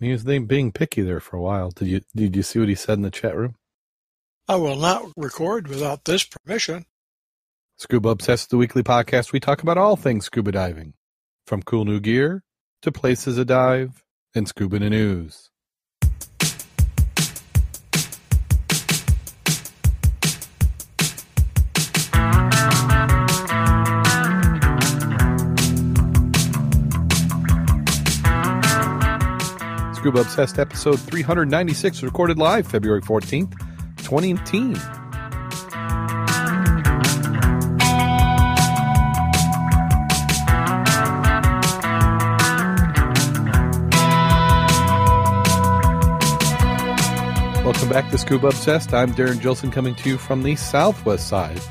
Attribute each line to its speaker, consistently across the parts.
Speaker 1: He was being picky there for a while. Did you see what he said in the chat room?
Speaker 2: I will not record without this permission.
Speaker 1: Scuba Obsessed, the weekly podcast. We talk about all things scuba diving, from cool new gear to places to dive and scuba news. Scuba Obsessed episode 396, recorded live February 14th, 2018. Welcome back to Scuba Obsessed. I'm Darren Gilson, coming to you from the southwest side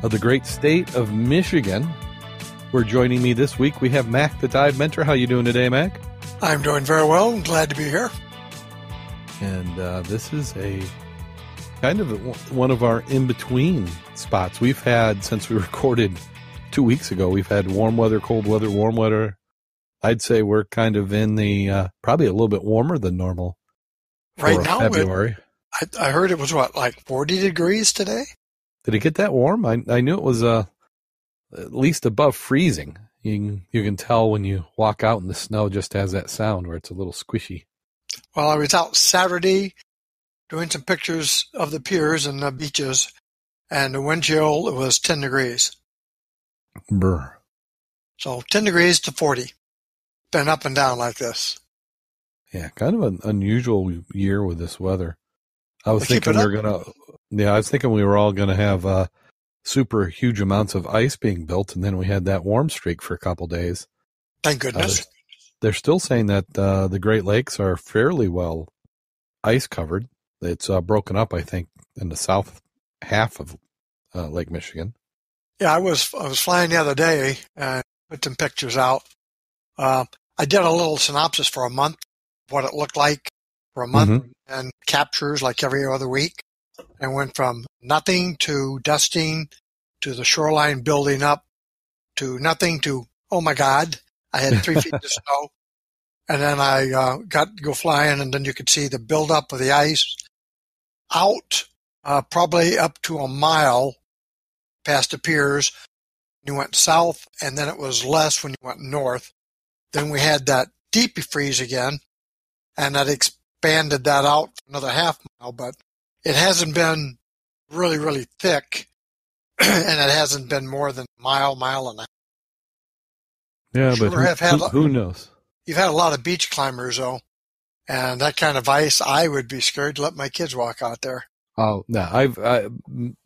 Speaker 1: of the great state of Michigan. We're joining me this week. We have Mac, the dive mentor. How you doing today, Mac?
Speaker 2: I'm doing very well. I'm glad to be here.
Speaker 1: And this is a kind of one of our in-between spots. We've had, since we recorded 2 weeks ago, we've had warm weather, cold weather, warm weather. I'd say we're kind of in the, probably a little bit warmer than normal for
Speaker 2: right now,
Speaker 1: February.
Speaker 2: I heard it was, like 40 degrees today?
Speaker 1: Did it get that warm? I knew it was at least above freezing. You can tell when you walk out and the snow just has that sound where it's a little squishy.
Speaker 2: Well, I was out Saturday doing some pictures of the piers and the beaches, and the wind chill, it was 10 degrees.
Speaker 1: Brr.
Speaker 2: So 10 degrees to 40. Been up and down like this.
Speaker 1: Yeah, kind of an unusual year with this weather. I was thinking we were all gonna have super huge amounts of ice being built, and then we had that warm streak for a couple days.
Speaker 2: Thank goodness.
Speaker 1: They're still saying that the Great Lakes are fairly well ice covered. It's broken up, I think, in the south half of Lake Michigan.
Speaker 2: Yeah, I was flying the other day and put some pictures out. I did a little synopsis for a month, what it looked like for a month, and captures like every other week, and went from nothing to dusting to the shoreline building up to nothing to, oh my God, I had 3 feet of snow. And then I got to go flying, and then you could see the buildup of the ice out probably up to a mile past the piers. You went south, and then it was less when you went north. Then we had that deep freeze again, and that expanded that out for another half mile, but it hasn't been really, really thick, and it hasn't been more than a mile and a half.
Speaker 1: Yeah, but who knows?
Speaker 2: You've had a lot of beach climbers, though, and that kind of ice, I would be scared to let my kids walk out there.
Speaker 1: Oh, no,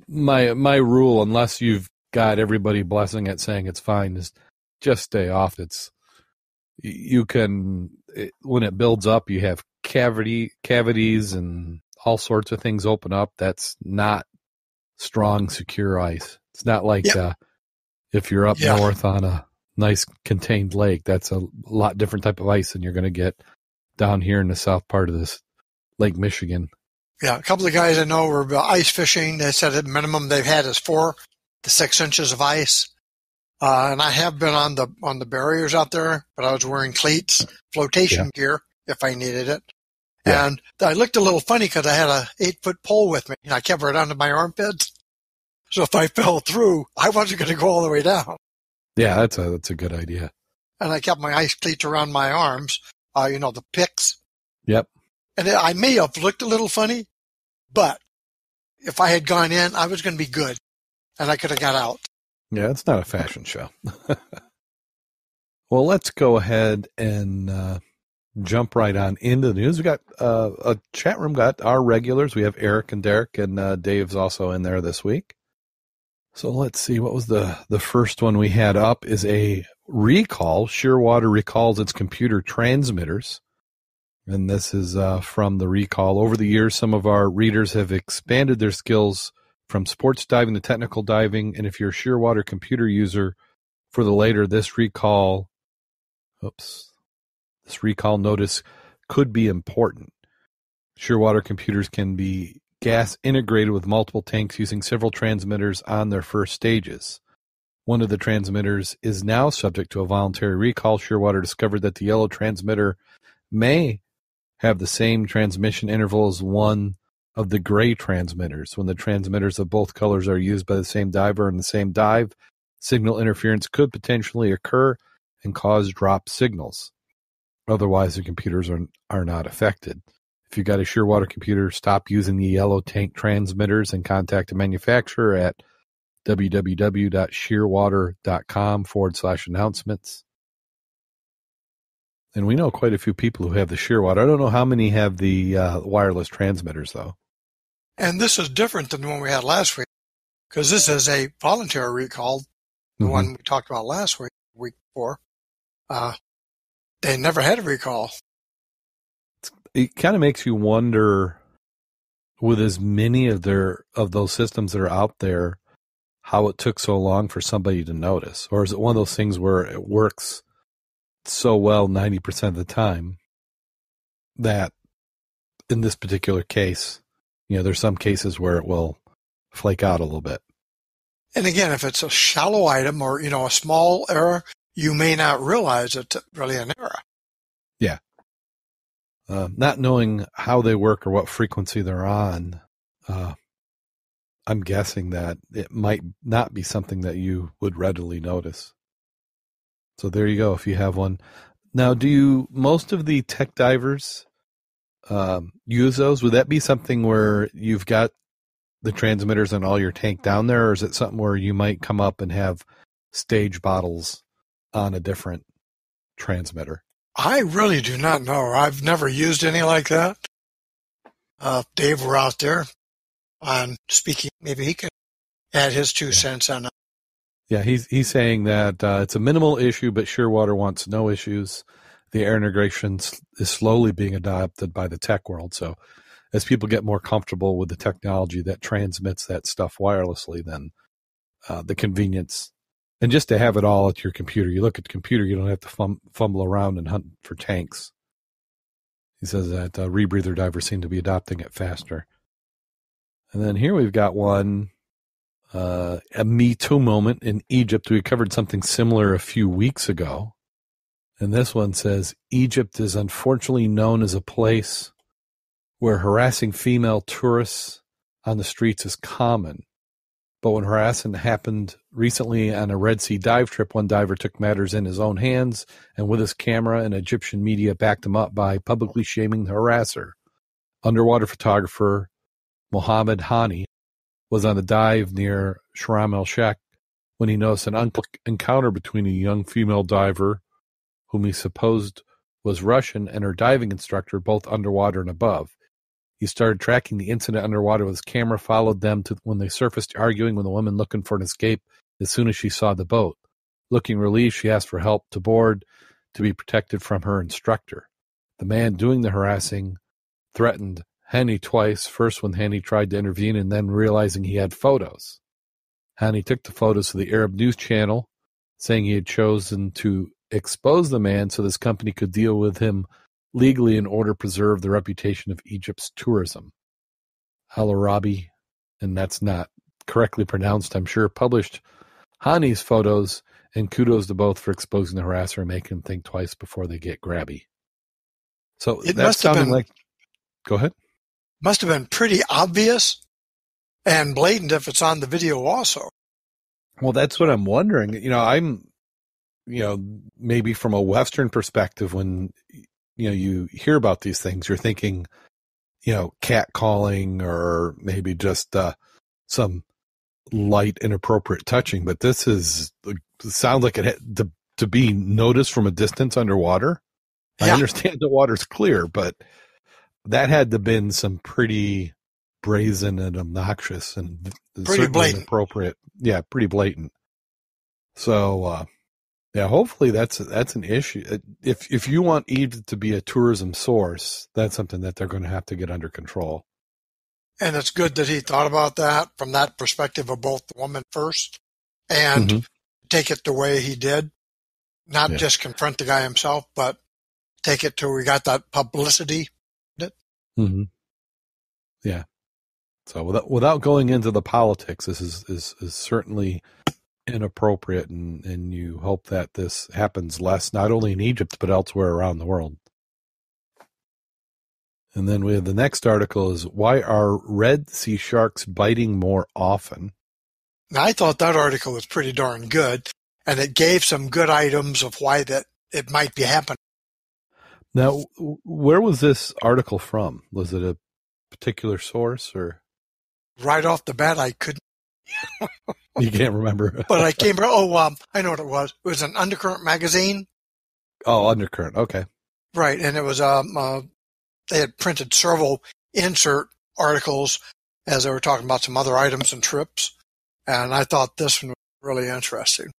Speaker 1: my rule, unless you've got everybody blessing it, saying it's fine, is just stay off. When it builds up, you have cavities and all sorts of things open up. That's not strong, secure ice. It's not like if you're up north on a nice contained lake. That's a lot different type of ice than you're going to get down here in the south part of this Lake Michigan. Yeah,
Speaker 2: a couple of guys I know were ice fishing. They said at minimum they've had is 4 to 6 inches of ice. And I have been on the barriers out there, but I was wearing cleats, flotation gear if I needed it. Yeah. And I looked a little funny because I had a 8-foot pole with me, and I kept it under my armpits. So if I fell through, I wasn't going to go all the way down.
Speaker 1: Yeah, that's a good idea.
Speaker 2: And I kept my ice cleats around my arms, the picks.
Speaker 1: Yep.
Speaker 2: And I may have looked a little funny, but if I had gone in, I was going to be good, and I could have got out.
Speaker 1: Yeah, it's not a fashion show. Well, let's go ahead and jump right on into the news. We got a chat room, got our regulars. We have Eric and Derek, and Dave's also in there this week. So let's see, what was the first one we had up is a recall. Shearwater recalls its computer transmitters. And this is from the recall. Over the years, some of our readers have expanded their skills from sports diving to technical diving. And if you're a Shearwater computer user for the later, this recall notice could be important. Shearwater computers can be gas integrated with multiple tanks using several transmitters on their first stages. One of the transmitters is now subject to a voluntary recall. Shearwater discovered that the yellow transmitter may have the same transmission interval as one of the gray transmitters. When the transmitters of both colors are used by the same diver in the same dive, signal interference could potentially occur and cause drop signals. Otherwise, the computers are not affected. If you've got a Shearwater computer, stop using the yellow tank transmitters and contact the manufacturer at www.shearwater.com/announcements. And we know quite a few people who have the Shearwater. I don't know how many have the wireless transmitters, though.
Speaker 2: And this is different than the one we had last week, because this is a voluntary recall. The one we talked about last week before. They never had a recall.
Speaker 1: It kind of makes you wonder, with as many of those systems that are out there, how it took so long for somebody to notice. Or is it one of those things where it works so well 90% of the time that in this particular case, there's some cases where it will flake out a little bit.
Speaker 2: And again, if it's a shallow item or, a small error, you may not realize it's really an error.
Speaker 1: Yeah. Not knowing how they work or what frequency they're on, I'm guessing that it might not be something that you would readily notice. So there you go, if you have one. Now, do most of the tech divers use those? Would that be something where you've got the transmitters and all your tank down there, or is it something where you might come up and have stage bottles on a different transmitter?
Speaker 2: I really do not know. I've never used any like that. Dave were out there on speaking. Maybe he could add his 2 cents on it.
Speaker 1: Yeah, he's saying that it's a minimal issue, but Shearwater wants no issues. The air integration is slowly being adopted by the tech world. So as people get more comfortable with the technology that transmits that stuff wirelessly, then the convenience, and just to have it all at your computer. You look at the computer, you don't have to fumble around and hunt for tanks. He says that rebreather divers seem to be adopting it faster. And then here we've got one, a Me Too moment in Egypt. We covered something similar a few weeks ago. And this one says, Egypt is unfortunately known as a place where harassing female tourists on the streets is common. But when harassment happened recently on a Red Sea dive trip, one diver took matters in his own hands, and with his camera, and Egyptian media backed him up by publicly shaming the harasser. Underwater photographer Mohammed Hani was on the dive near Sharm el-Sheikh when he noticed an encounter between a young female diver, whom he supposed was Russian, and her diving instructor, both underwater and above. He started tracking the incident underwater with his camera, followed them to when they surfaced, arguing with the woman looking for an escape as soon as she saw the boat. Looking relieved, she asked for help to board to be protected from her instructor. The man doing the harassing threatened Hani twice, first when Hani tried to intervene and then realizing he had photos. Hani took the photos to the Arab news channel, saying he had chosen to expose the man so this company could deal with him legally in order to preserve the reputation of Egypt's tourism. Al-Arabi, and that's not correctly pronounced, I'm sure, published Hani's photos, and kudos to both for exposing the harasser and making them think twice before they get grabby. So that's sounding like... Go ahead.
Speaker 2: Must have been pretty obvious and blatant if it's on the video also.
Speaker 1: Well, that's what I'm wondering. Maybe from a Western perspective, when you hear about these things, you're thinking, catcalling or maybe just some light inappropriate touching. But this sounds like it had to be noticed from a distance underwater. Yeah. I understand the water's clear, but that had to have been some pretty brazen and obnoxious and
Speaker 2: pretty blatant.
Speaker 1: Inappropriate. Yeah, pretty blatant. So, yeah, hopefully that's an issue. If you want Egypt to be a tourism source, that's something that they're going to have to get under control.
Speaker 2: And it's good that he thought about that from that perspective of both the woman first and take it the way he did. Not just confront the guy himself, but take it to we got that publicity.
Speaker 1: Mm-hmm. Yeah. So without going into the politics, this is certainly inappropriate, and you hope that this happens less, not only in Egypt, but elsewhere around the world. And then we have the next article is why are red sea sharks biting more often?
Speaker 2: Now, I thought that article was pretty darn good, and it gave some good items of why that it might be happening.
Speaker 1: Now, where was this article from? Was it a particular source or?
Speaker 2: Right off the bat, I couldn't.
Speaker 1: You can't remember.
Speaker 2: But I came. I know what it was. It was an Undercurrent magazine.
Speaker 1: Oh, Undercurrent. Okay.
Speaker 2: Right, and it was they had printed several insert articles as they were talking about some other items and trips, and I thought this one was really interesting.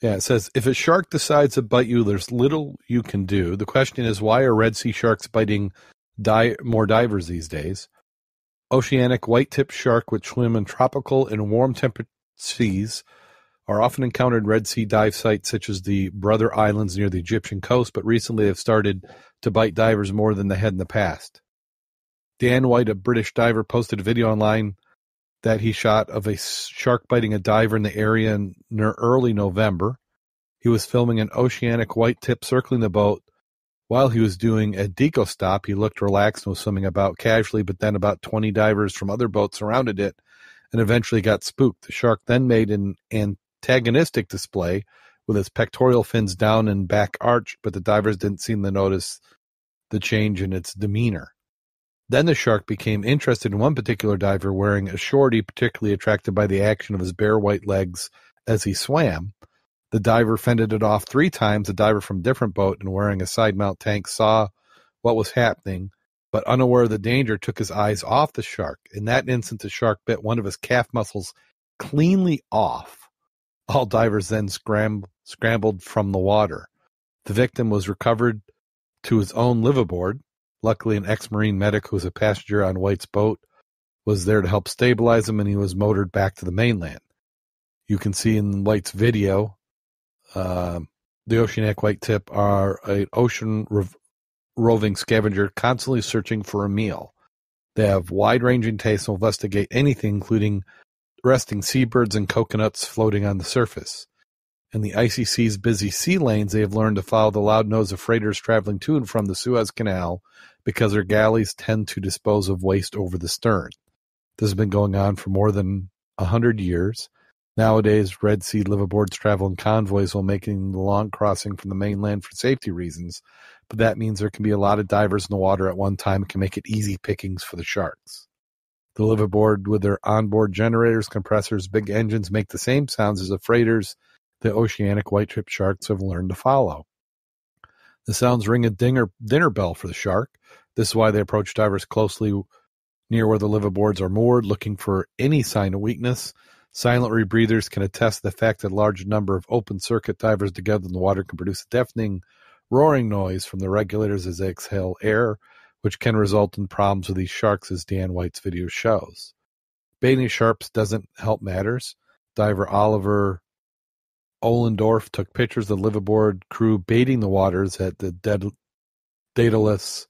Speaker 1: Yeah, it says, if a shark decides to bite you, there's little you can do. The question is, why are red sea sharks biting more divers these days? Oceanic white-tipped shark, which swim in tropical and warm-temperate seas, are often encountered in Red Sea dive sites such as the Brother Islands near the Egyptian coast, but recently they've started to bite divers more than they had in the past. Dan White, a British diver, posted a video online that he shot of a shark biting a diver in the area in early November. He was filming an oceanic white tip circling the boat. While he was doing a deco stop, he looked relaxed and was swimming about casually, but then about 20 divers from other boats surrounded it and eventually got spooked. The shark then made an antagonistic display with its pectoral fins down and back arched, but the divers didn't seem to notice the change in its demeanor. Then the shark became interested in one particular diver wearing a shorty, particularly attracted by the action of his bare white legs as he swam. The diver fended it off 3 times. The diver from a different boat and wearing a side mount tank saw what was happening, but unaware of the danger, took his eyes off the shark. In that instant, the shark bit one of his calf muscles cleanly off. All divers then scrambled from the water. The victim was recovered to his own liveaboard. Luckily, an ex-Marine medic who was a passenger on White's boat was there to help stabilize him, and he was motored back to the mainland. You can see in White's video, the oceanic white tip are an ocean roving scavenger constantly searching for a meal. They have wide-ranging tastes and will investigate anything, including resting seabirds and coconuts floating on the surface. In the ICC's busy sea lanes, they have learned to follow the loud nose of freighters traveling to and from the Suez Canal because their galleys tend to dispose of waste over the stern. This has been going on for more than 100 years. Nowadays, Red Sea liveaboards travel in convoys while making the long crossing from the mainland for safety reasons, but that means there can be a lot of divers in the water at one time and can make it easy pickings for the sharks. The liveaboard, with their onboard generators, compressors, big engines, make the same sounds as the freighters the oceanic white-tipped sharks have learned to follow. The sounds ring a dinner bell for the shark. This is why they approach divers closely near where the liveaboards are moored, looking for any sign of weakness. Silent rebreathers can attest to the fact that a large number of open-circuit divers together in the water can produce a deafening, roaring noise from the regulators as they exhale air, which can result in problems with these sharks, as Dan White's video shows. Baiting sharks doesn't help matters. Diver Oliver Ohlendorf took pictures of the liveaboard crew baiting the waters at the Daedalus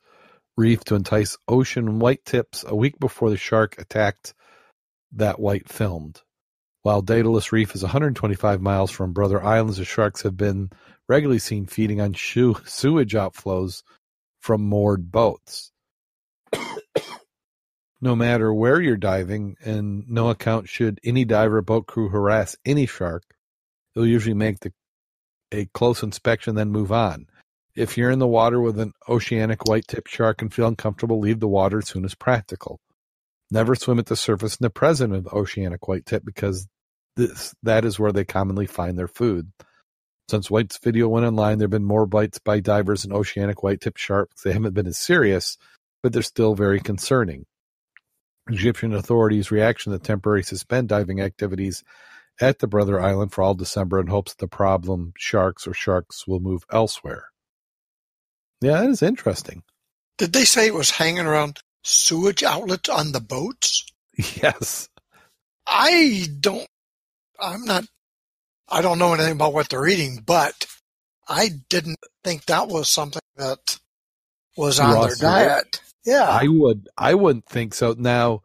Speaker 1: Reef to entice ocean white tips a week before the shark attacked that White filmed. While Daedalus Reef is 125 miles from Brother Islands, the sharks have been regularly seen feeding on sewage outflows from moored boats. No matter where you're diving, and no account should any diver or boat crew harass any shark. They'll usually make a close inspection, then move on. If you're in the water with an oceanic white-tipped shark and feel uncomfortable, leave the water as soon as practical. Never swim at the surface in the presence of the oceanic white-tip because that is where they commonly find their food. Since White's video went online, there have been more bites by divers and oceanic white-tipped sharks. They haven't been as serious, but they're still very concerning. Egyptian authorities' reaction to temporarily suspend diving activities at the Brother Island for all December in hopes the problem sharks will move elsewhere. Yeah, that is interesting.
Speaker 2: Did they say it was hanging around sewage outlets on the boats?
Speaker 1: Yes.
Speaker 2: I don't know anything about what they're eating, but I didn't think that was something that was on their diet. Yeah.
Speaker 1: I wouldn't think so. Now,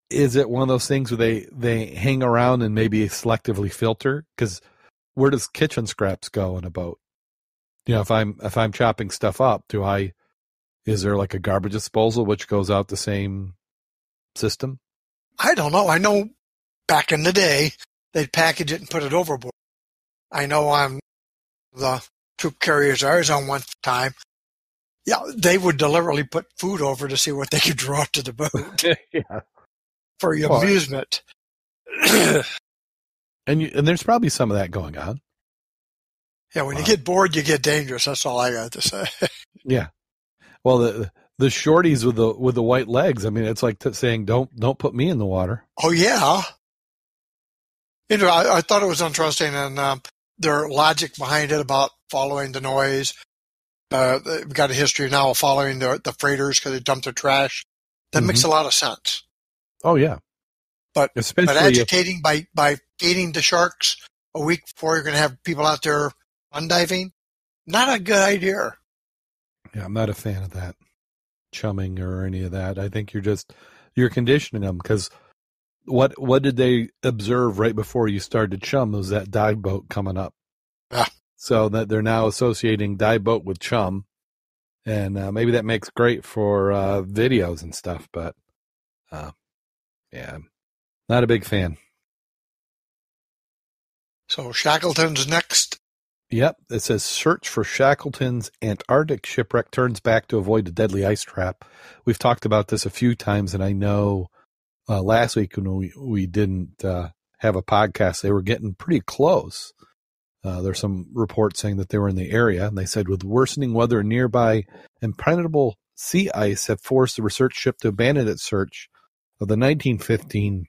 Speaker 1: is it one of those things where they hang around and maybe selectively filter? Because where does kitchen scraps go in a boat? You know, if I'm chopping stuff up, do I Is there like a garbage disposal which goes out the same system?
Speaker 2: I don't know. I know back in the day, they'd package it and put it overboard. I know on the troop carriers I was on one time, yeah, they would deliberately put food over to see what they could draw to the boat
Speaker 1: Yeah.
Speaker 2: for your amusement.
Speaker 1: And there's probably some of that going on.
Speaker 2: Yeah, when you get bored, you get dangerous. That's all I got to say.
Speaker 1: Yeah. Well, the shorties with the white legs. I mean, it's like saying, "Don't put me in the water."
Speaker 2: Oh yeah. I thought it was interesting, and their logic behind it about following the noise. We've got a history now of following the freighters because they dump their trash. That makes a lot of sense.
Speaker 1: Oh yeah.
Speaker 2: But
Speaker 1: especially
Speaker 2: agitating by feeding the sharks a week before you're going to have people out there undiving, not a good idea.
Speaker 1: Yeah, I'm not a fan of that chumming or any of that. I think you're conditioning them because what did they observe right before you started to chum? Was that dive boat coming up?
Speaker 2: Yeah.
Speaker 1: So that they're now associating dive boat with chum, and maybe that makes great for videos and stuff. But yeah, not a big fan.
Speaker 2: So Shackleton's next.
Speaker 1: Yep, it says search for Shackleton's Antarctic shipwreck turns back to avoid a deadly ice trap. We've talked about this a few times, and I know last week when we didn't have a podcast, they were getting pretty close. There's some reports saying that they were in the area, and they said with worsening weather nearby, impenetrable sea ice have forced the research ship to abandon its search of the 1915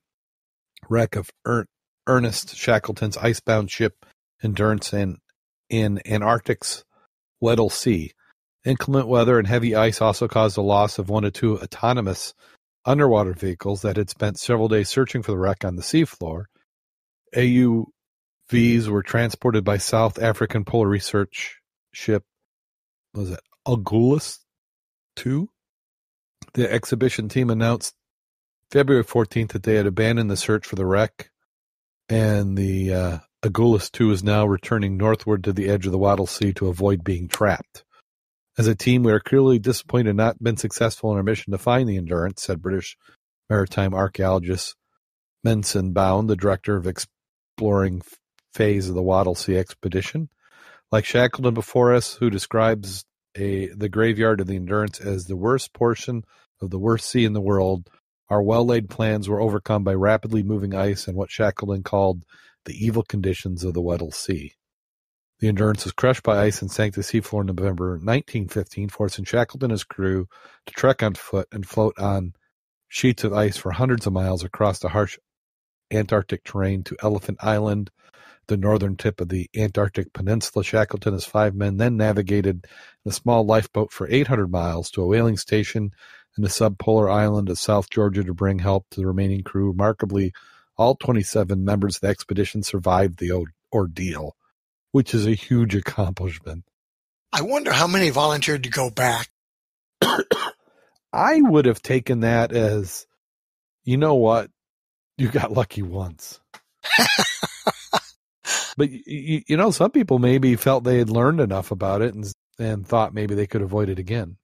Speaker 1: wreck of Ernest Shackleton's icebound ship Endurance in Antarctic's Weddell Sea. Inclement weather and heavy ice also caused the loss of one of two autonomous underwater vehicles that had spent several days searching for the wreck on the seafloor. AUVs were transported by South African polar research ship, was it Agulhas 2? The exhibition team announced February 14th that they had abandoned the search for the wreck, and the Agulhas 2 is now returning northward to the edge of the Weddell Sea to avoid being trapped. As a team, we are clearly disappointed not been successful in our mission to find the Endurance, said British maritime archaeologist Menson Bound, the director of exploring phase of the Weddell Sea expedition. Like Shackleton before us, who describes the graveyard of the Endurance as the worst portion of the worst sea in the world, our well-laid plans were overcome by rapidly moving ice and what Shackleton called the evil conditions of the Weddell Sea. The Endurance was crushed by ice and sank to the seafloor in November 1915, forcing Shackleton and his crew to trek on foot and float on sheets of ice for hundreds of miles across the harsh Antarctic terrain to Elephant Island, the northern tip of the Antarctic Peninsula. Shackleton and his 5 men then navigated in a small lifeboat for 800 miles to a whaling station in the subpolar island of South Georgia to bring help to the remaining crew. Remarkably, all 27 members of the expedition survived the ordeal, which is a huge accomplishment.
Speaker 2: I wonder how many volunteered to go back.
Speaker 1: I would have taken that as, you know what, you got lucky once. But, you know, some people maybe felt they had learned enough about it and thought maybe they could avoid it again.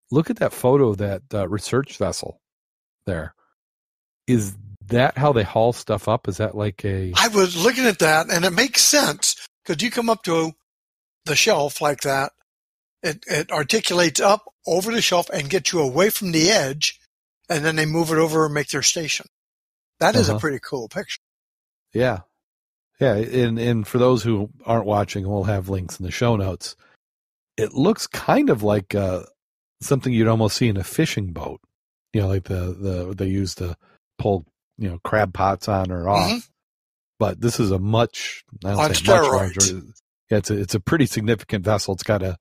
Speaker 1: Look at that photo of that research vessel there. Is that how they haul stuff up? Is that like a...
Speaker 2: I was looking at that, and it makes sense, because you come up to the shelf like that, it articulates up over the shelf and gets you away from the edge, and then they move it over and make their station. That is a pretty cool picture.
Speaker 1: Yeah. Yeah, and for those who aren't watching, we'll have links in the show notes. It looks kind of like something you'd almost see in a fishing boat. You know, like they use to pull, you know, crab pots on or off. Mm-hmm. But this is a much, I don't say much larger. Yeah, it's a pretty significant vessel. It's got a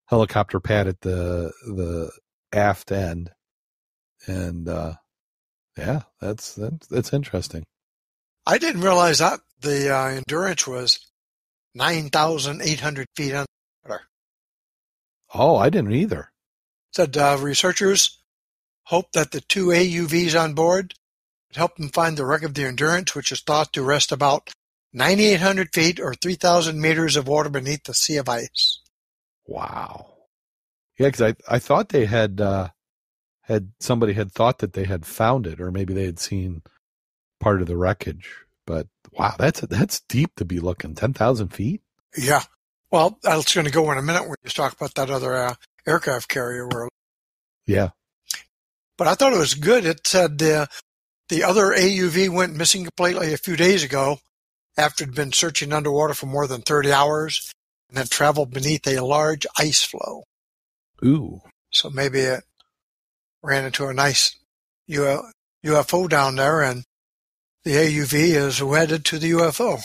Speaker 1: helicopter pad at the aft end, and yeah, that's interesting.
Speaker 2: I didn't realize that the Endurance was 9,800 feet underwater.
Speaker 1: Oh, I didn't either.
Speaker 2: Said researchers hope that the 2 AUVs on board would help them find the wreck of the Endurance, which is thought to rest about 9,800 feet or 3,000 meters of water beneath the sea of ice.
Speaker 1: Wow. Yeah, because I thought they had somebody had thought that they had found it, or maybe they had seen part of the wreckage. But wow, that's deep to be looking. 10,000 feet.
Speaker 2: Yeah. Well, that's going to go in a minute when you talk about that other aircraft carrier.
Speaker 1: Yeah.
Speaker 2: But I thought it was good. It said the other AUV went missing completely a few days ago after it had been searching underwater for more than 30 hours and had traveled beneath a large ice floe.
Speaker 1: Ooh.
Speaker 2: So maybe it ran into a nice UFO down there, and the AUV is wedded to the UFO.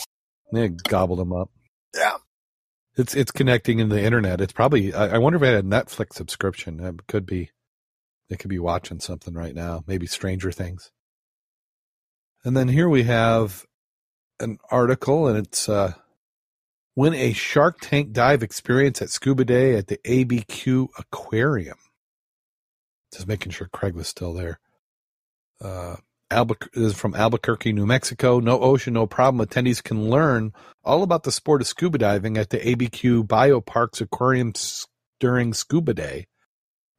Speaker 1: Yeah, gobbled them up.
Speaker 2: Yeah.
Speaker 1: It's connecting in the internet. It's probably, I wonder if it had a Netflix subscription. It could be. They could be watching something right now, maybe Stranger Things. And then here we have an article, and it's win a Shark Tank dive experience at Scuba Day at the ABQ Aquarium. Just making sure Craig was still there. This is from Albuquerque, New Mexico. No ocean, no problem. Attendees can learn all about the sport of scuba diving at the ABQ Bioparks Aquarium during Scuba Day.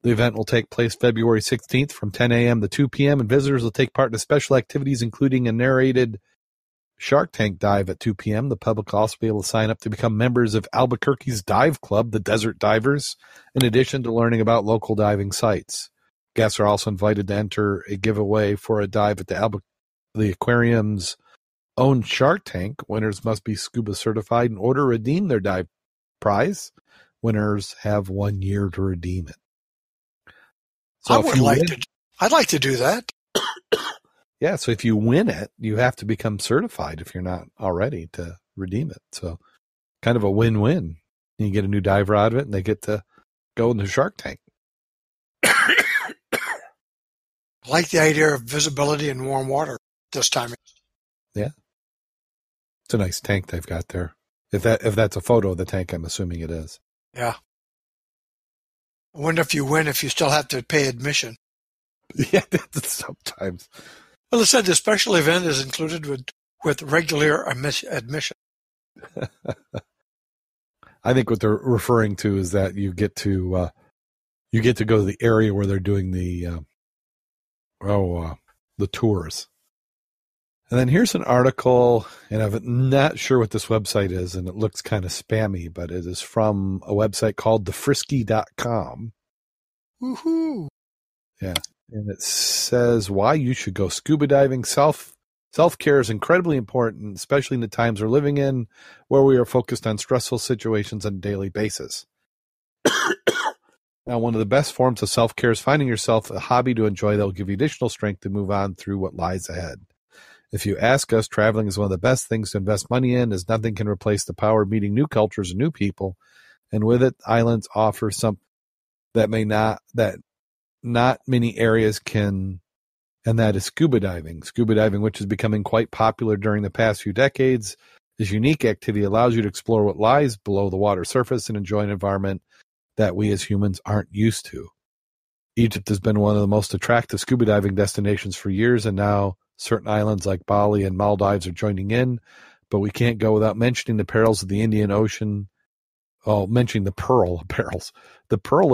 Speaker 1: The event will take place February 16th from 10 a.m. to 2 p.m., and visitors will take part in special activities, including a narrated Shark Tank dive at 2 p.m. The public will also be able to sign up to become members of Albuquerque's Dive Club, the Desert Divers, in addition to learning about local diving sites. Guests are also invited to enter a giveaway for a dive at the aquarium's own Shark Tank. Winners must be scuba certified in order to redeem their dive prize. Winners have 1 year to redeem it. So
Speaker 2: I'd like to do that.
Speaker 1: Yeah, so if you win it, you have to become certified if you're not already to redeem it. So kind of a win-win. You get a new diver out of it, and they get to go in the Shark Tank.
Speaker 2: I like the idea of visibility in warm water this time.
Speaker 1: Yeah. It's a nice tank they've got there. If that's a photo of the tank, I'm assuming it is.
Speaker 2: Yeah. I wonder if you win if you still have to pay admission.
Speaker 1: Yeah, sometimes.
Speaker 2: Well, it said the special event is included with regular admission.
Speaker 1: I think what they're referring to is that you get to go to the area where they're doing the tours. And then here's an article, and I'm not sure what this website is, and it looks kind of spammy, but it is from a website called thefrisky.com.
Speaker 2: Woohoo!
Speaker 1: Yeah. And it says why you should go scuba diving. Self-care is incredibly important, especially in the times we're living in, where we are focused on stressful situations on a daily basis. Now, one of the best forms of self-care is finding yourself a hobby to enjoy that will give you additional strength to move on through what lies ahead. If you ask us, traveling is one of the best things to invest money in, as nothing can replace the power of meeting new cultures and new people. And with it, islands offer something that not many areas can, and that is scuba diving. Scuba diving, which is becoming quite popular during the past few decades, this unique activity allows you to explore what lies below the water surface and enjoy an environment that we as humans aren't used to. Egypt has been one of the most attractive scuba diving destinations for years, and now certain islands like Bali and Maldives are joining in, but we can't go without mentioning the perils of the Indian Ocean. Oh, mentioning the pearl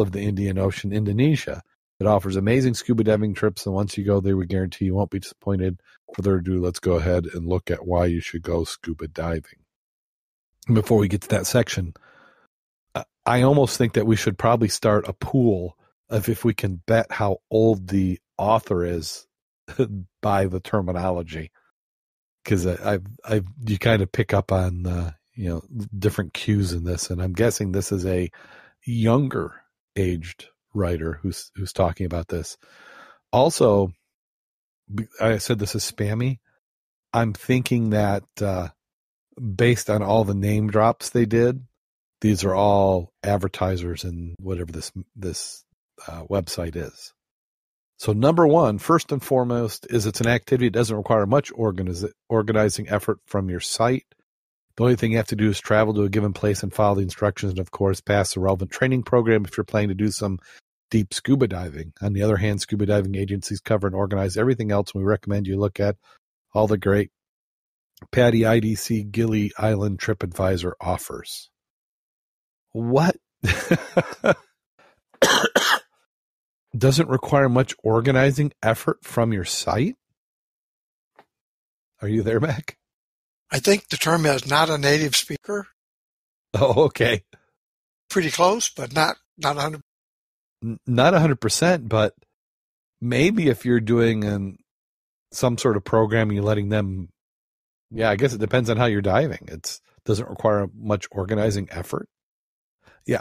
Speaker 1: of the Indian Ocean, Indonesia. It offers amazing scuba diving trips, and once you go there, we guarantee you won't be disappointed. Further ado, let's go ahead and look at why you should go scuba diving. Before we get to that section, I almost think that we should probably start a pool of if we can bet how old the author is by the terminology, because you kind of pick up on different cues in this, and I'm guessing this is a younger aged writer who's talking about this. Also, I said this is spammy. I'm thinking that based on all the name drops they did, these are all advertisers in whatever this website is. So number one, first and foremost, is it's an activity that doesn't require much organizing effort from your site. The only thing you have to do is travel to a given place and follow the instructions, and of course pass the relevant training program if you're planning to do some deep scuba diving. On the other hand, scuba diving agencies cover and organize everything else, and we recommend you look at all the great PADI IDC Gili Island TripAdvisor offers. What? Doesn't require much organizing effort from your site. Are you there, Mac?
Speaker 2: I think the term is not a native speaker.
Speaker 1: Oh, okay.
Speaker 2: Pretty close, but not 100%.
Speaker 1: Not 100%, but maybe if you're doing some sort of program, you're letting them. Yeah, I guess it depends on how you're diving. It doesn't require much organizing effort. Yeah.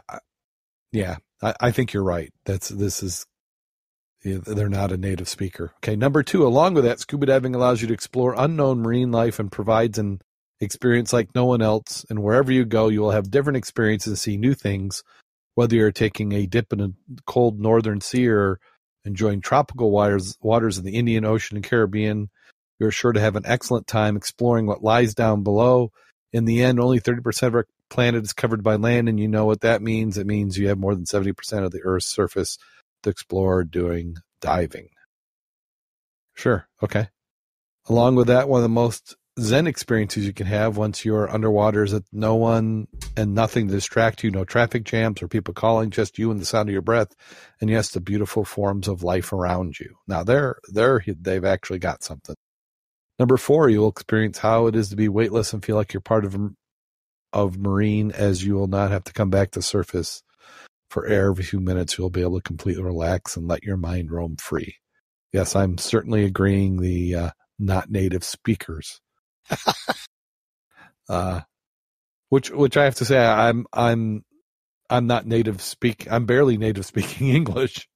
Speaker 1: I think you're right. They're not a native speaker. Okay, number 2, along with that, scuba diving allows you to explore unknown marine life and provides an experience like no one else. And wherever you go, you will have different experiences and see new things, whether you're taking a dip in a cold northern sea or enjoying tropical waters in the Indian Ocean and Caribbean. You're sure to have an excellent time exploring what lies down below. In the end, only 30% of our planet is covered by land, and you know what that means. It means you have more than 70% of the Earth's surface to explore doing diving. Sure, okay. Along with that, one of the most Zen experiences you can have once you're underwater is that no one and nothing to distract you, no traffic jams or people calling, just you and the sound of your breath, and yes, the beautiful forms of life around you. Now, they've actually got something. Number 4, you'll experience how it is to be weightless and feel like you're part of marine, as you will not have to come back to surface for air every few minutes. You'll be able to completely relax and let your mind roam free. Yes, I'm certainly agreeing the not native speakers. Which I have to say, I'm not native speak. I'm barely native speaking English,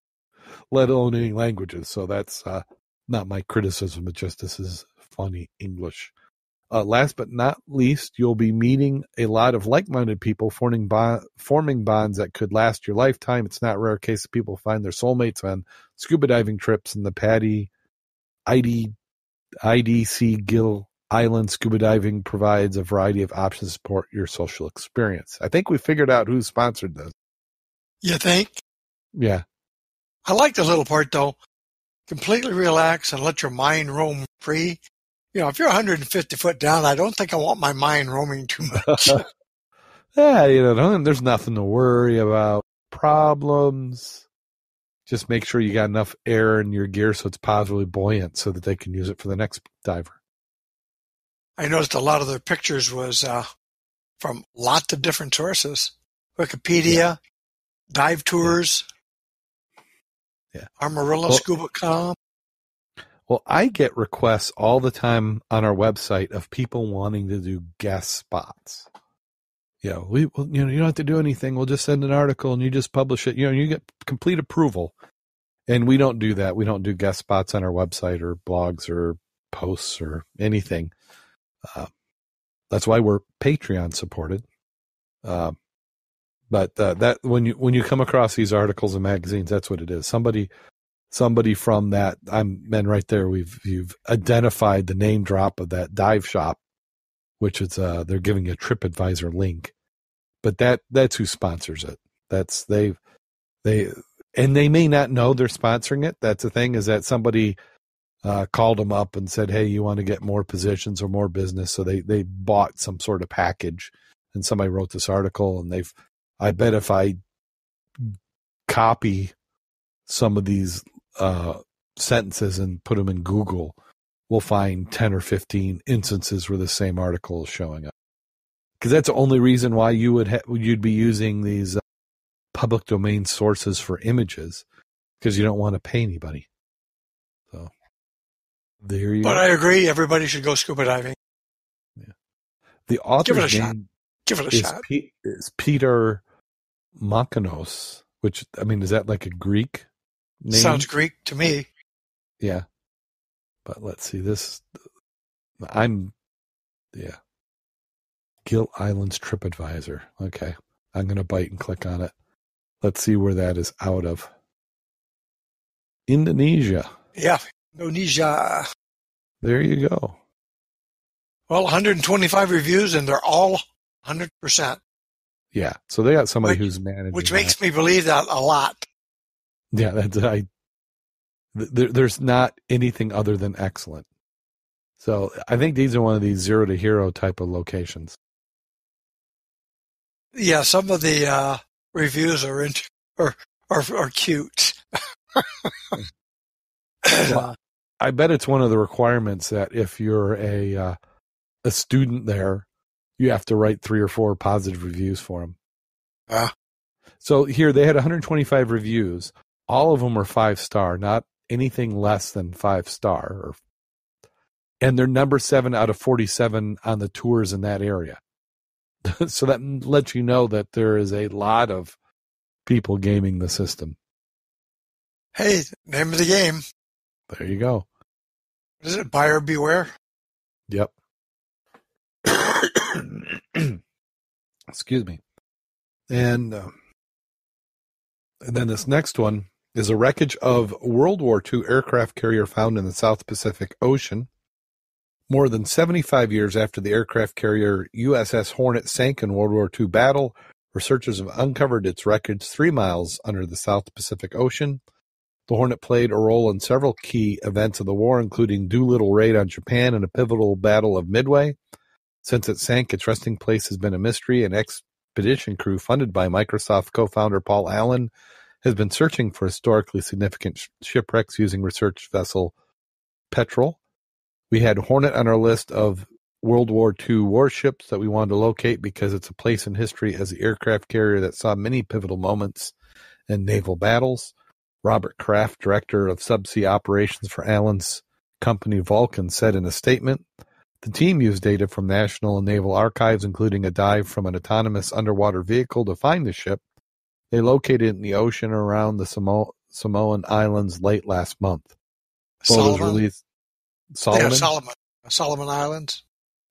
Speaker 1: let alone any languages. So that's not my criticism. It's just this is funny English. Last but not least, you'll be meeting a lot of like-minded people, forming bonds that could last your lifetime. It's not a rare case that people find their soulmates on scuba diving trips, and the IDC Gill Island Scuba Diving provides a variety of options to support your social experience. I think we figured out who sponsored this.
Speaker 2: You think?
Speaker 1: Yeah.
Speaker 2: I like the little part, though. Completely relax and let your mind roam free. You know, if you're 150 foot down, I don't think I want my mind roaming too much.
Speaker 1: Yeah, there's nothing to worry about. Problems. Just make sure you got enough air in your gear so it's positively buoyant so that they can use it for the next diver.
Speaker 2: I noticed a lot of their pictures was from lots of different sources. Wikipedia, dive tours, Scuba.com.
Speaker 1: Well, I get requests all the time on our website of people wanting to do guest spots. You don't have to do anything. We'll just send an article and you just publish it. You get complete approval. And we don't do that. We don't do guest spots on our website or blogs or posts or anything. That's why we're Patreon supported. But that when you come across these articles and magazines, that's what it is. Somebody from that, right there. You've identified the name drop of that dive shop, which is they're giving a TripAdvisor link, but that's who sponsors it. That's they may not know they're sponsoring it. That's the thing, is that somebody called them up and said, "Hey, you want to get more positions or more business?" So they bought some sort of package, and somebody wrote this article, and I bet if I copy some of these sentences and put them in Google, we'll find 10 or 15 instances where the same article is showing up. Because that's the only reason why you'd be using these public domain sources for images, because you don't want to pay anybody. So there you go.
Speaker 2: But I agree, everybody should go scuba diving.
Speaker 1: Yeah. The author's name is Peter Makanos, which, is that like a Greek name?
Speaker 2: Sounds Greek to me.
Speaker 1: Yeah. But let's see this. Gill Islands TripAdvisor. Okay. I'm going to bite and click on it. Let's see where that is out of. Indonesia.
Speaker 2: Yeah. Indonesia.
Speaker 1: There you go.
Speaker 2: Well, 125 reviews, and they're all 100%.
Speaker 1: Yeah. So they got somebody who's managing,
Speaker 2: which makes me believe that a lot.
Speaker 1: Yeah. There's not anything other than excellent. So I think these are one of these 0 to hero type of locations.
Speaker 2: Yeah, some of the reviews are or cute.
Speaker 1: Well, I bet it's one of the requirements that if you're a student there, you have to write 3 or 4 positive reviews for them. So here they had 125 reviews. All of them were 5-star, not anything less than 5-star. And they're number 7 out of 47 on the tours in that area. So that lets you know that there is a lot of people gaming the system.
Speaker 2: Hey, name of the game.
Speaker 1: There you go.
Speaker 2: What is it? Buyer beware?
Speaker 1: Yep. Excuse me. And then this next one is a wreckage of World War II aircraft carrier found in the South Pacific Ocean. More than 75 years after the aircraft carrier USS Hornet sank in World War II battle, researchers have uncovered its wreckage 3 miles under the South Pacific Ocean. The Hornet played a role in several key events of the war, including Doolittle raid on Japan and a pivotal battle of Midway. Since it sank, its resting place has been a mystery. An expedition crew funded by Microsoft co-founder Paul Allen has been searching for historically significant shipwrecks using research vessel Petrel. We had Hornet on our list of World War II warships that we wanted to locate because it's a place in history as the aircraft carrier that saw many pivotal moments in naval battles. Robert Kraft, director of subsea operations for Allen's company Vulcan, said in a statement, the team used data from national and naval archives, including a dive from an autonomous underwater vehicle to find the ship. They located it in the ocean around the Samoan Islands late last month. Photos released. Solomon?
Speaker 2: Yeah, Solomon Islands.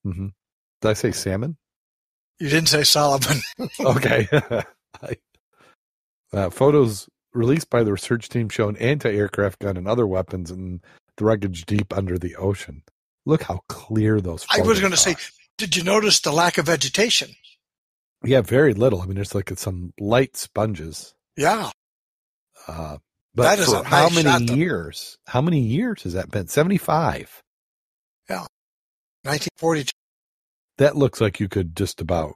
Speaker 1: Mm-hmm. Did I say salmon?
Speaker 2: You didn't say Solomon.
Speaker 1: Okay. Photos released by the research team show an anti-aircraft gun and other weapons in the wreckage deep under the ocean. Look how clear those photos are.
Speaker 2: I was going to say, did you notice the lack of vegetation?
Speaker 1: Yeah, very little. I mean, there's like some light sponges.
Speaker 2: Yeah.
Speaker 1: But
Speaker 2: that is
Speaker 1: for
Speaker 2: a
Speaker 1: how
Speaker 2: nice
Speaker 1: many
Speaker 2: shot,
Speaker 1: years? How many years has that been? 75.
Speaker 2: Yeah. 1942.
Speaker 1: That looks like you could just about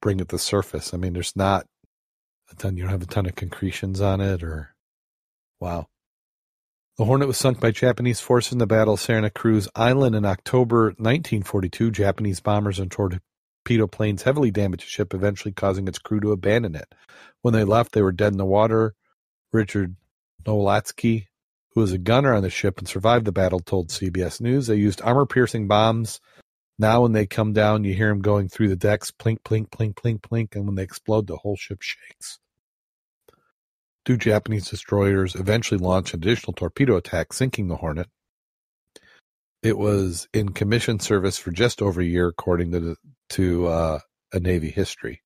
Speaker 1: bring it to the surface. I mean, there's not a ton, you don't have a ton of concretions on it wow. The Hornet was sunk by Japanese forces in the Battle of Santa Cruz Island in October 1942. Japanese bombers and torpedo planes heavily damaged the ship, eventually causing its crew to abandon it. When they left, they were dead in the water. Richard Nowlatsky, who was a gunner on the ship and survived the battle, told CBS News they used armor-piercing bombs. Now when they come down, you hear them going through the decks, plink, plink, plink, plink, plink, and when they explode, the whole ship shakes. 2 Japanese destroyers eventually launched an additional torpedo attack, sinking the Hornet. It was in commission service for just over a year, according to a Navy history.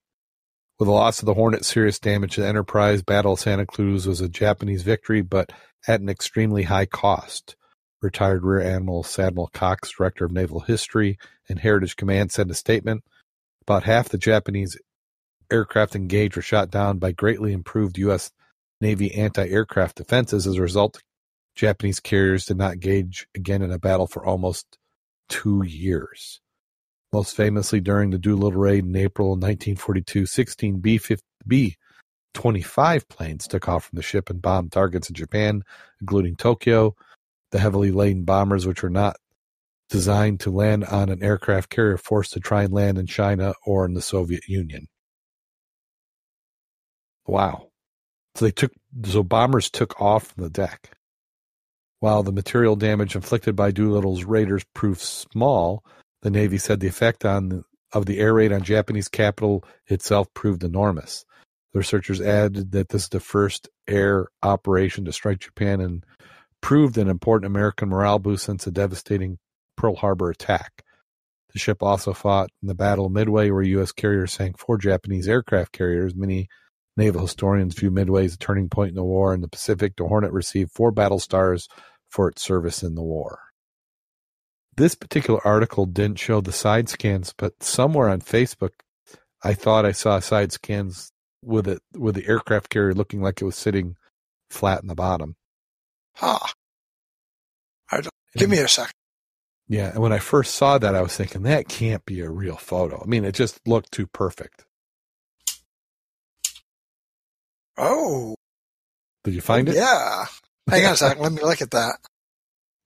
Speaker 1: With the loss of the Hornet, serious damage to the Enterprise, Battle of Santa Cruz was a Japanese victory, but at an extremely high cost. Retired Rear Admiral Admiral Cox, Director of Naval History and Heritage Command, said in a statement, about half the Japanese aircraft engaged were shot down by greatly improved U.S. Navy anti-aircraft defenses. As a result, Japanese carriers did not engage again in a battle for almost 2 years. Most famously, during the Doolittle raid in April 1942, 16 B-25 planes took off from the ship and bombed targets in Japan, including Tokyo. The heavily laden bombers, which were not designed to land on an aircraft carrier, forced to try and land in China or in the Soviet Union. Wow. So bombers took off from the deck. While the material damage inflicted by Doolittle's raiders proved small, the Navy said the effect of the air raid on Japanese capital itself proved enormous. The researchers added that this is the first air operation to strike Japan and proved an important American morale boost since the devastating Pearl Harbor attack. The ship also fought in the Battle of Midway, where U.S. carriers sank 4 Japanese aircraft carriers. Many naval historians view Midway as a turning point in the war. In the Pacific, the Hornet received 4 battle stars for its service in the war. This particular article didn't show the side scans, but somewhere on Facebook, I thought I saw side scans with the aircraft carrier looking like it was sitting flat in the bottom.
Speaker 2: Give me a second.
Speaker 1: Yeah, and when I first saw that, I was thinking, that can't be a real photo. I mean, it just looked too perfect.
Speaker 2: Oh.
Speaker 1: Did you find it?
Speaker 2: Yeah. Hang on a second. Let me look at that.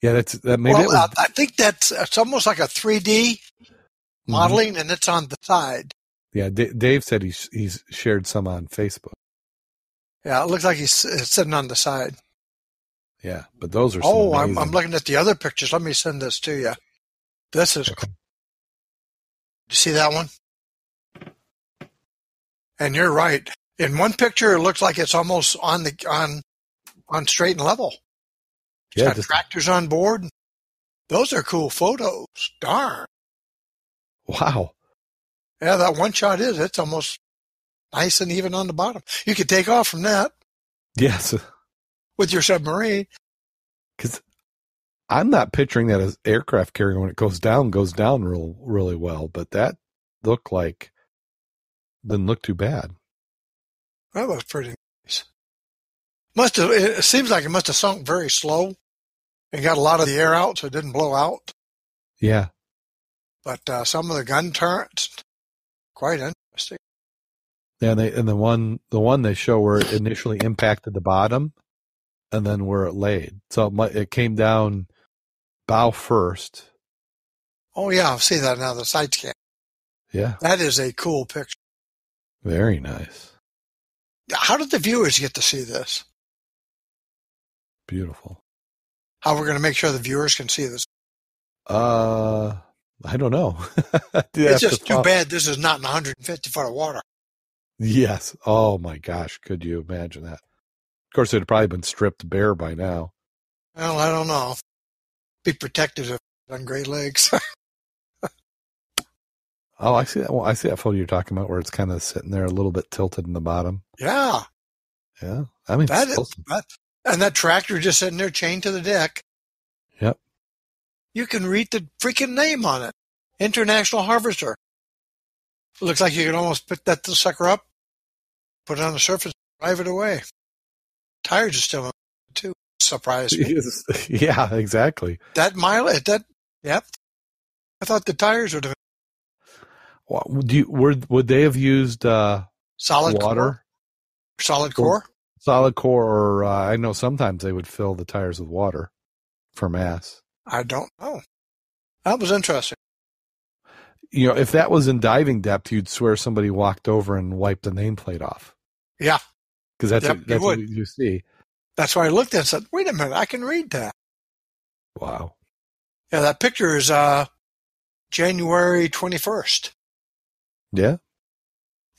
Speaker 1: Yeah, that maybe it was.
Speaker 2: I think it's almost like a 3D modeling, and it's on the side.
Speaker 1: Yeah, Dave said he's shared some on Facebook.
Speaker 2: Yeah, it looks like he's sitting on the side.
Speaker 1: Yeah, but those are some amazing.
Speaker 2: I'm looking at the other pictures. Let me send this to you. This is cool. You see that one? And you're right. In one picture, it looks like it's almost on straight and level. It's got tractors on board. Those are cool photos. Darn.
Speaker 1: Wow.
Speaker 2: Yeah, that one shot it's almost nice and even on the bottom. You could take off from that.
Speaker 1: Yes.
Speaker 2: With your submarine.
Speaker 1: Because I'm not picturing that as aircraft carrier when it goes down really well, but that didn't look too bad.
Speaker 2: That was pretty nice. It seems like it must have sunk very slow and got a lot of the air out so it didn't blow out.
Speaker 1: Yeah.
Speaker 2: But some of the gun turrets, quite interesting.
Speaker 1: Yeah, the one they show where it initially impacted the bottom and then where it laid. So it came down bow first.
Speaker 2: Oh, yeah, I see that now, the side scan.
Speaker 1: Yeah.
Speaker 2: That is a cool picture.
Speaker 1: Very nice.
Speaker 2: How did the viewers get to see this?
Speaker 1: Beautiful.
Speaker 2: How we're going to make sure the viewers can see this?
Speaker 1: I don't know.
Speaker 2: It's just too bad this is not in 150 foot of water.
Speaker 1: Yes. Oh my gosh. Could you imagine that? Of course, it had probably been stripped bare by now.
Speaker 2: Well, I don't know. Be protective on Great Lakes.
Speaker 1: Oh, I see that. Well, I see that photo you're talking about where it's kind of sitting there a little bit tilted in the bottom.
Speaker 2: Yeah.
Speaker 1: Yeah. I mean,
Speaker 2: and that tractor just sitting there chained to the deck.
Speaker 1: Yep.
Speaker 2: You can read the freaking name on it. International Harvester. It looks like you can almost pick that sucker up, put it on the surface, drive it away. Tires are still in it, too. Surprised me.
Speaker 1: Yeah, exactly.
Speaker 2: Yep. I thought the tires would have.
Speaker 1: Well, would they have used
Speaker 2: solid
Speaker 1: water?
Speaker 2: Core? Solid core?
Speaker 1: Solid core, or I know sometimes they would fill the tires with water for mass.
Speaker 2: I don't know. That was interesting.
Speaker 1: You know, if that was in diving depth, you'd swear somebody walked over and wiped the nameplate off.
Speaker 2: Yeah.
Speaker 1: Because that's what you see.
Speaker 2: That's why I looked at it and said, wait a minute, I can read that.
Speaker 1: Wow.
Speaker 2: Yeah, that picture is January 21st.
Speaker 1: Yeah?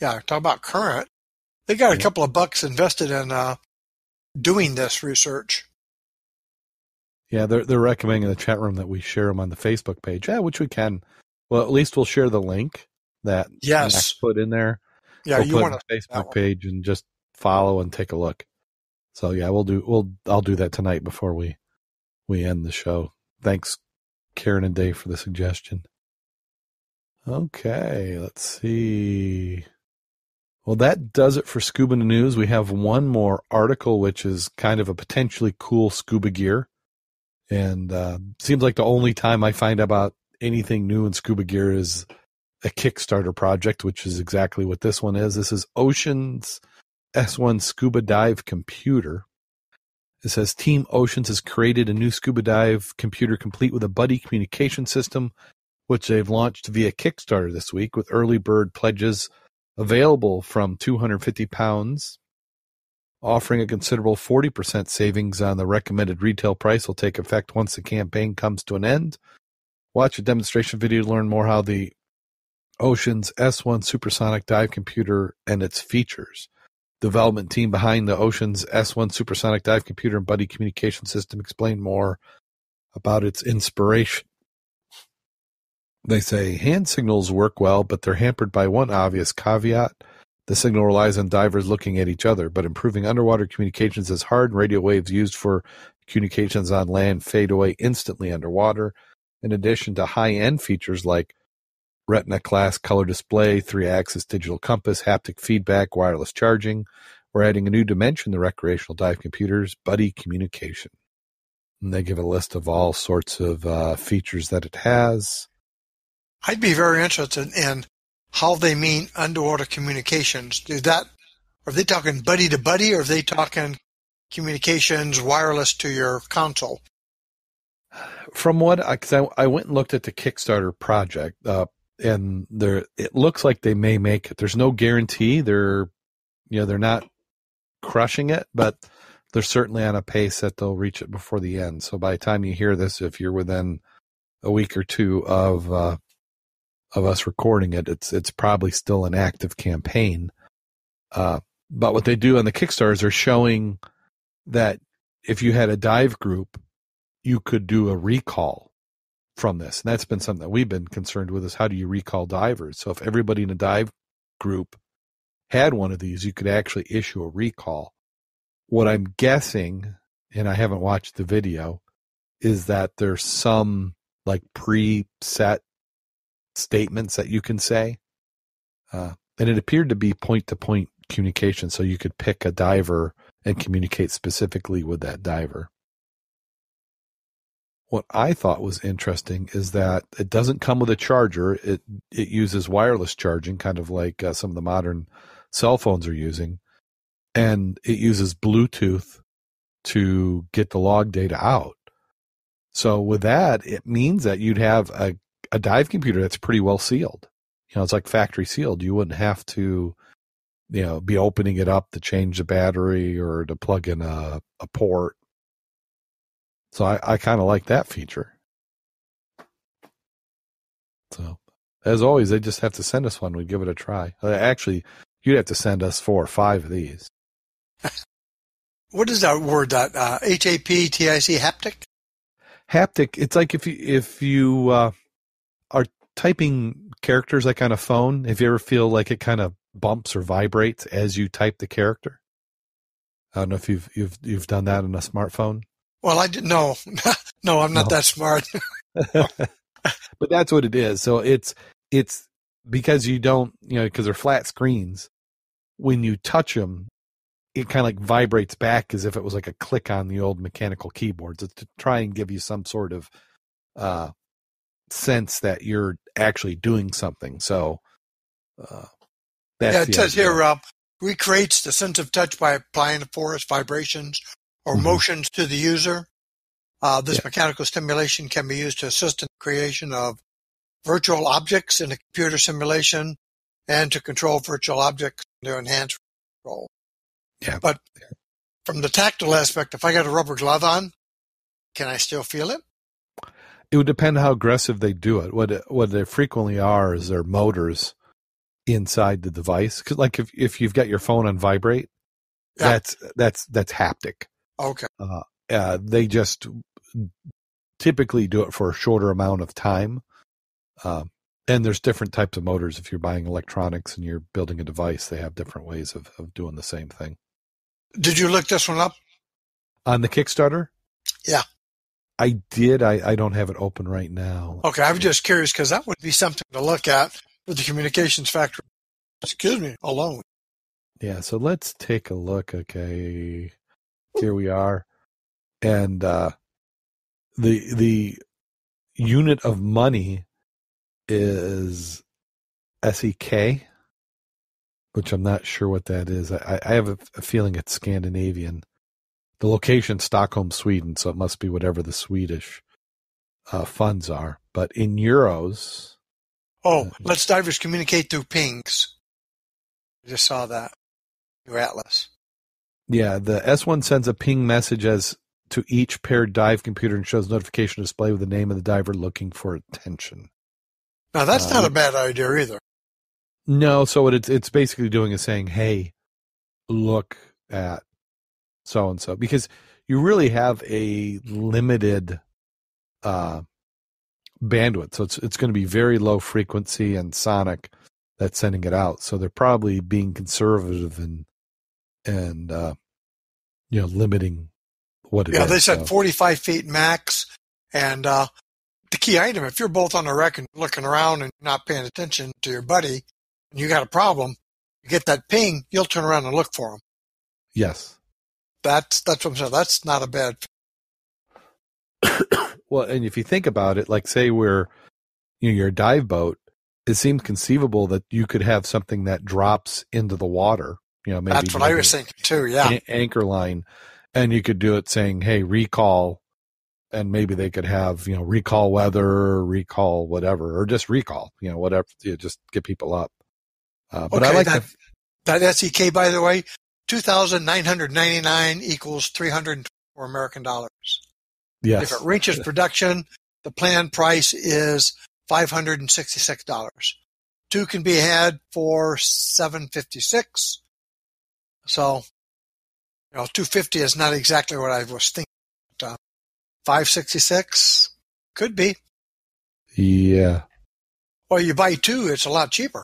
Speaker 2: Yeah, talk about current. They got a couple of bucks invested in doing this research.
Speaker 1: Yeah, they're recommending in the chat room that we share them on the Facebook page. Yeah, which we can. Well, at least we'll share the link that Max put in there.
Speaker 2: Yeah,
Speaker 1: you want the Facebook page and just follow and take a look. So yeah, I'll do that tonight before we end the show. Thanks, Karen and Dave, for the suggestion. Okay, let's see. Well, that does it for Scuba News. We have one more article, which is kind of a potentially cool scuba gear. And seems like the only time I find out about anything new in scuba gear is a Kickstarter project, which is exactly what this one is. This is Ocean's S1 Scuba Dive Computer. It says Team Oceans has created a new scuba dive computer complete with a buddy communication system, which they've launched via Kickstarter this week with early bird pledges available from £250, offering a considerable 40% savings on the recommended retail price will take effect once the campaign comes to an end. Watch a demonstration video to learn more how the Ocean's S1 supersonic dive computer and its features. Development team behind the Ocean's S1 supersonic dive computer and buddy communication system explain more about its inspiration. They say hand signals work well, but they're hampered by one obvious caveat. The signal relies on divers looking at each other, but improving underwater communications is hard, and radio waves used for communications on land fade away instantly underwater. In addition to high-end features like Retina class color display, 3-axis digital compass, haptic feedback, wireless charging, we're adding a new dimension to recreational dive computers, buddy communication. And they give a list of all sorts of features that it has.
Speaker 2: I'd be very interested in how they mean underwater communications. Are they talking buddy to buddy, or are they talking communications wireless to your console.
Speaker 1: From what I went and looked at the Kickstarter project, and it looks like they may make it. There's no guarantee. They're not crushing it, but they're certainly on a pace that they'll reach it before the end. So by the time you hear this, if you're within a week or two of us recording it, it's probably still an active campaign. But what they do on the Kickstarters are showing that if you had a dive group, you could do a recall from this. And that's been something that we've been concerned with, is how do you recall divers? So if everybody in a dive group had one of these, you could actually issue a recall. What I'm guessing, and I haven't watched the video, is that there's some like preset statements that you can say. And it appeared to be point-to-point communication, so you could pick a diver and communicate specifically with that diver. What I thought was interesting is that it doesn't come with a charger. It uses wireless charging, kind of like some of the modern cell phones are using. And it uses Bluetooth to get the log data out. So with that, it means that you'd have a dive computer that's pretty well sealed. It's like factory sealed. You wouldn't have to, be opening it up to change the battery or to plug in a port. So I kind of like that feature. So as always, they just have to send us one. We'd give it a try. Actually, you'd have to send us 4 or 5 of these.
Speaker 2: What is that word? That HAPTIC, haptic?
Speaker 1: Haptic. It's like if you are typing characters like on a phone. If you ever feel like it kind of bumps or vibrates as you type the character. I don't know if you've done that on a smartphone.
Speaker 2: Well, I didn't know. No, I'm not that smart.
Speaker 1: But that's what it is. So it's because you don't, because they're flat screens. When you touch them, it kind of like vibrates back as if it was like a click on the old mechanical keyboards. It's to try and give you some sort of sense that you're actually doing something. So that's
Speaker 2: it says here, recreates the sense of touch by applying the force, vibrations, or motions to the user. This mechanical stimulation can be used to assist in the creation of virtual objects in a computer simulation and to control virtual objects to enhance control.
Speaker 1: Yeah.
Speaker 2: But from the tactile aspect, if I got a rubber glove on, can I still feel it?
Speaker 1: It would depend how aggressive they do it. What they frequently are is their motors inside the device. 'Cause like if you've got your phone on vibrate, that's haptic.
Speaker 2: Okay.
Speaker 1: They just typically do it for a shorter amount of time. And there's different types of motors. If you're buying electronics and you're building a device, they have different ways of doing the same thing.
Speaker 2: Did you look this one up?
Speaker 1: On the Kickstarter?
Speaker 2: Yeah.
Speaker 1: I did. I don't have it open right now.
Speaker 2: Okay, I was just curious because that would be something to look at with the communications factory. Alone.
Speaker 1: Yeah, so let's take a look. Okay, here we are. And the unit of money is SEK, which I'm not sure what that is. I have a feeling it's Scandinavian. The location, Stockholm, Sweden, so it must be whatever the Swedish funds are. But in euros...
Speaker 2: let's divers communicate through pings. I just saw that. Through Atlas. Yeah,
Speaker 1: the S1 sends a ping message to each paired dive computer and shows notification display with the name of the diver looking for attention.
Speaker 2: Now, that's not a bad idea either.
Speaker 1: No, so what it's basically doing is saying, hey, look at so-and-so. Because you really have a limited bandwidth. So it's going to be very low frequency and sonic that's sending it out. So they're probably being conservative and limiting what it is.
Speaker 2: Yeah, they said 45 feet max. And the key item, if you're both on the wreck and looking around and not paying attention to your buddy, and you got a problem, you get that ping, you'll turn around and look for him.
Speaker 1: Yes.
Speaker 2: That's what I'm saying. That's not a bad.
Speaker 1: Well, and if you think about it, like say you're a dive boat, it seems conceivable that you could have something that drops into the water. Maybe
Speaker 2: that's what I was thinking too. Yeah,
Speaker 1: anchor line, And you could do it saying, hey, recall, and maybe they could have, recall weather, recall whatever, or just recall, whatever, just get people up. But
Speaker 2: Okay,
Speaker 1: I like
Speaker 2: that SEK, by the way, 2,999 equals 304 American dollars.
Speaker 1: yes.
Speaker 2: If it reaches production, the planned price is $566. 2 can be had for $756. So, 250 is not exactly what I was thinking. But, 566 could be.
Speaker 1: Yeah.
Speaker 2: Well, you buy 2, it's a lot cheaper.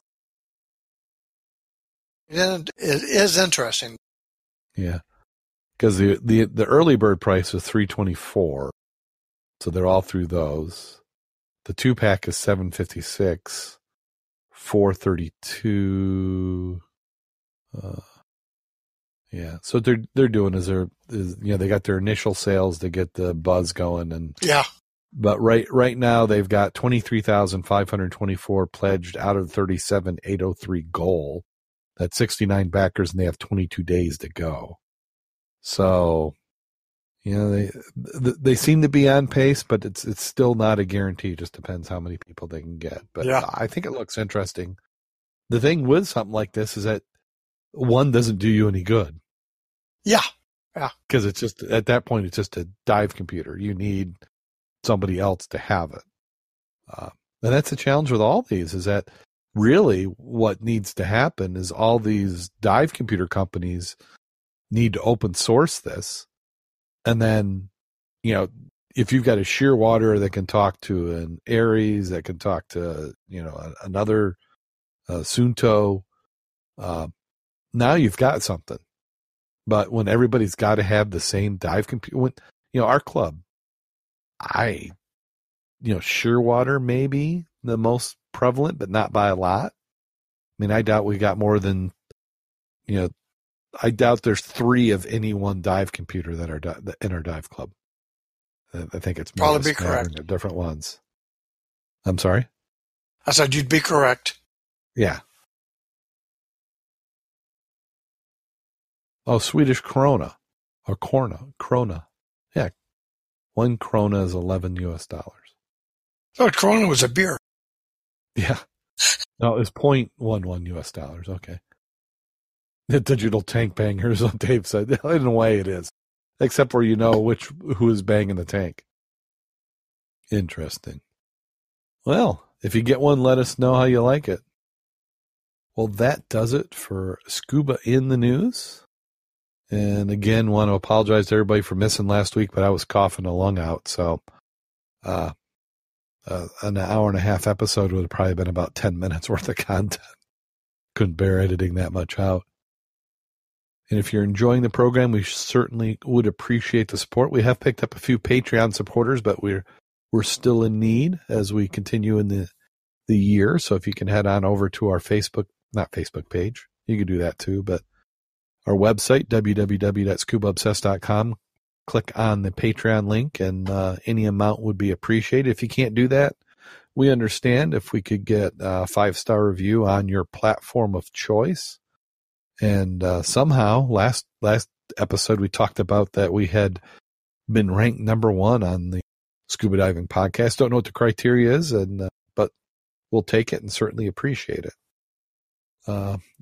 Speaker 2: It is interesting.
Speaker 1: Yeah. Because the early bird price was $324, so they're all through those. The 2-pack is $756, $432. Yeah, so what they're doing is they got their initial sales to get the buzz going, and
Speaker 2: yeah.
Speaker 1: But right now they've got 23,524 pledged out of 37,803 goal. That's 69 backers, and they have 22 days to go. So, they seem to be on pace, but it's still not a guarantee. It just depends how many people they can get. But
Speaker 2: yeah.
Speaker 1: I think it looks interesting. The thing with something like this is that one doesn't do you any good.
Speaker 2: Yeah. Yeah.
Speaker 1: Because it's just, at that point, it's just a dive computer. You need somebody else to have it. And that's the challenge with all these, is that really what needs to happen is all these dive computer companies need to open source this. And then, if you've got a Shearwater that can talk to an Aries, that can talk to, another Sunto, now you've got something. But when everybody's got to have the same dive computer, our club, Shearwater may be the most prevalent, but not by a lot. I mean, I doubt we got more than, I doubt there's 3 of any one dive computer that are in our dive club. I think it's
Speaker 2: probably be correct.
Speaker 1: Of different ones. I'm sorry?
Speaker 2: I said you'd be correct.
Speaker 1: Yeah. Oh, Swedish krona or krona. Yeah. 1 krona is 11 US dollars.
Speaker 2: Oh, Corona was a beer.
Speaker 1: Yeah. No, it's 0.11 US dollars. Okay. The digital tank bangers, what Dave said. In a way it is. Except where who is banging the tank. Interesting. Well, if you get one, let us know how you like it. Well, that does it for Scuba in the News. And again, want to apologize to everybody for missing last week, but I was coughing a lung out. So an hour and a half episode would have probably been about 10 minutes worth of content. Couldn't bear editing that much out. And if you're enjoying the program, we certainly would appreciate the support. We have picked up a few Patreon supporters, but we're still in need as we continue in the year. So if you can head on over to our not Facebook page, you can do that too, but our website, www.scubaobsessed.com, click on the Patreon link, and any amount would be appreciated. If you can't do that, we understand. If we could get a 5-star review on your platform of choice. And somehow, last episode, we talked about that we had been ranked number 1 on the Scuba Diving Podcast. Don't know what the criteria is, but we'll take it and certainly appreciate it.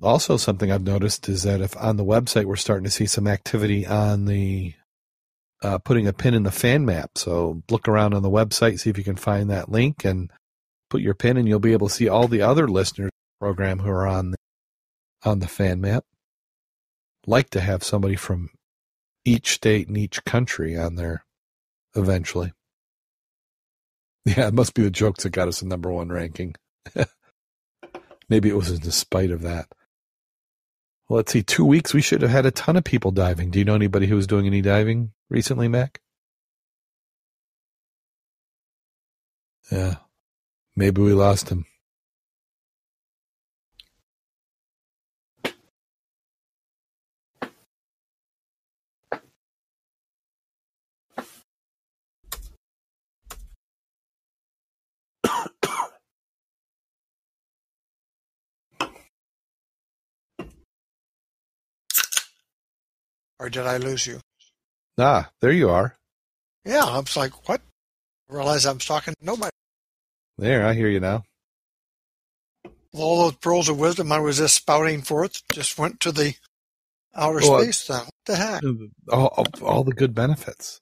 Speaker 1: Also, something I've noticed is that if on the website we're starting to see some activity on the putting a pin in the fan map. So look around on the website, see if you can find that link, and put your pin, and you'll be able to see all the other listeners of the program who are on the fan map. Like to have somebody from each state and each country on there eventually. Yeah, it must be the jokes that got us a number 1 ranking. Maybe it was in spite of that. Well, let's see. 2 weeks, we should have had a ton of people diving. Do you know anybody who was doing any diving recently, Mac? Yeah. Maybe we lost him.
Speaker 2: Or did I lose you?
Speaker 1: Ah, there you are.
Speaker 2: Yeah, I was like, what? I realized I was talking to nobody.
Speaker 1: There, I hear you now.
Speaker 2: All those pearls of wisdom I was just spouting forth just went to the outer
Speaker 1: Well,
Speaker 2: space then. What the heck?
Speaker 1: all the good benefits.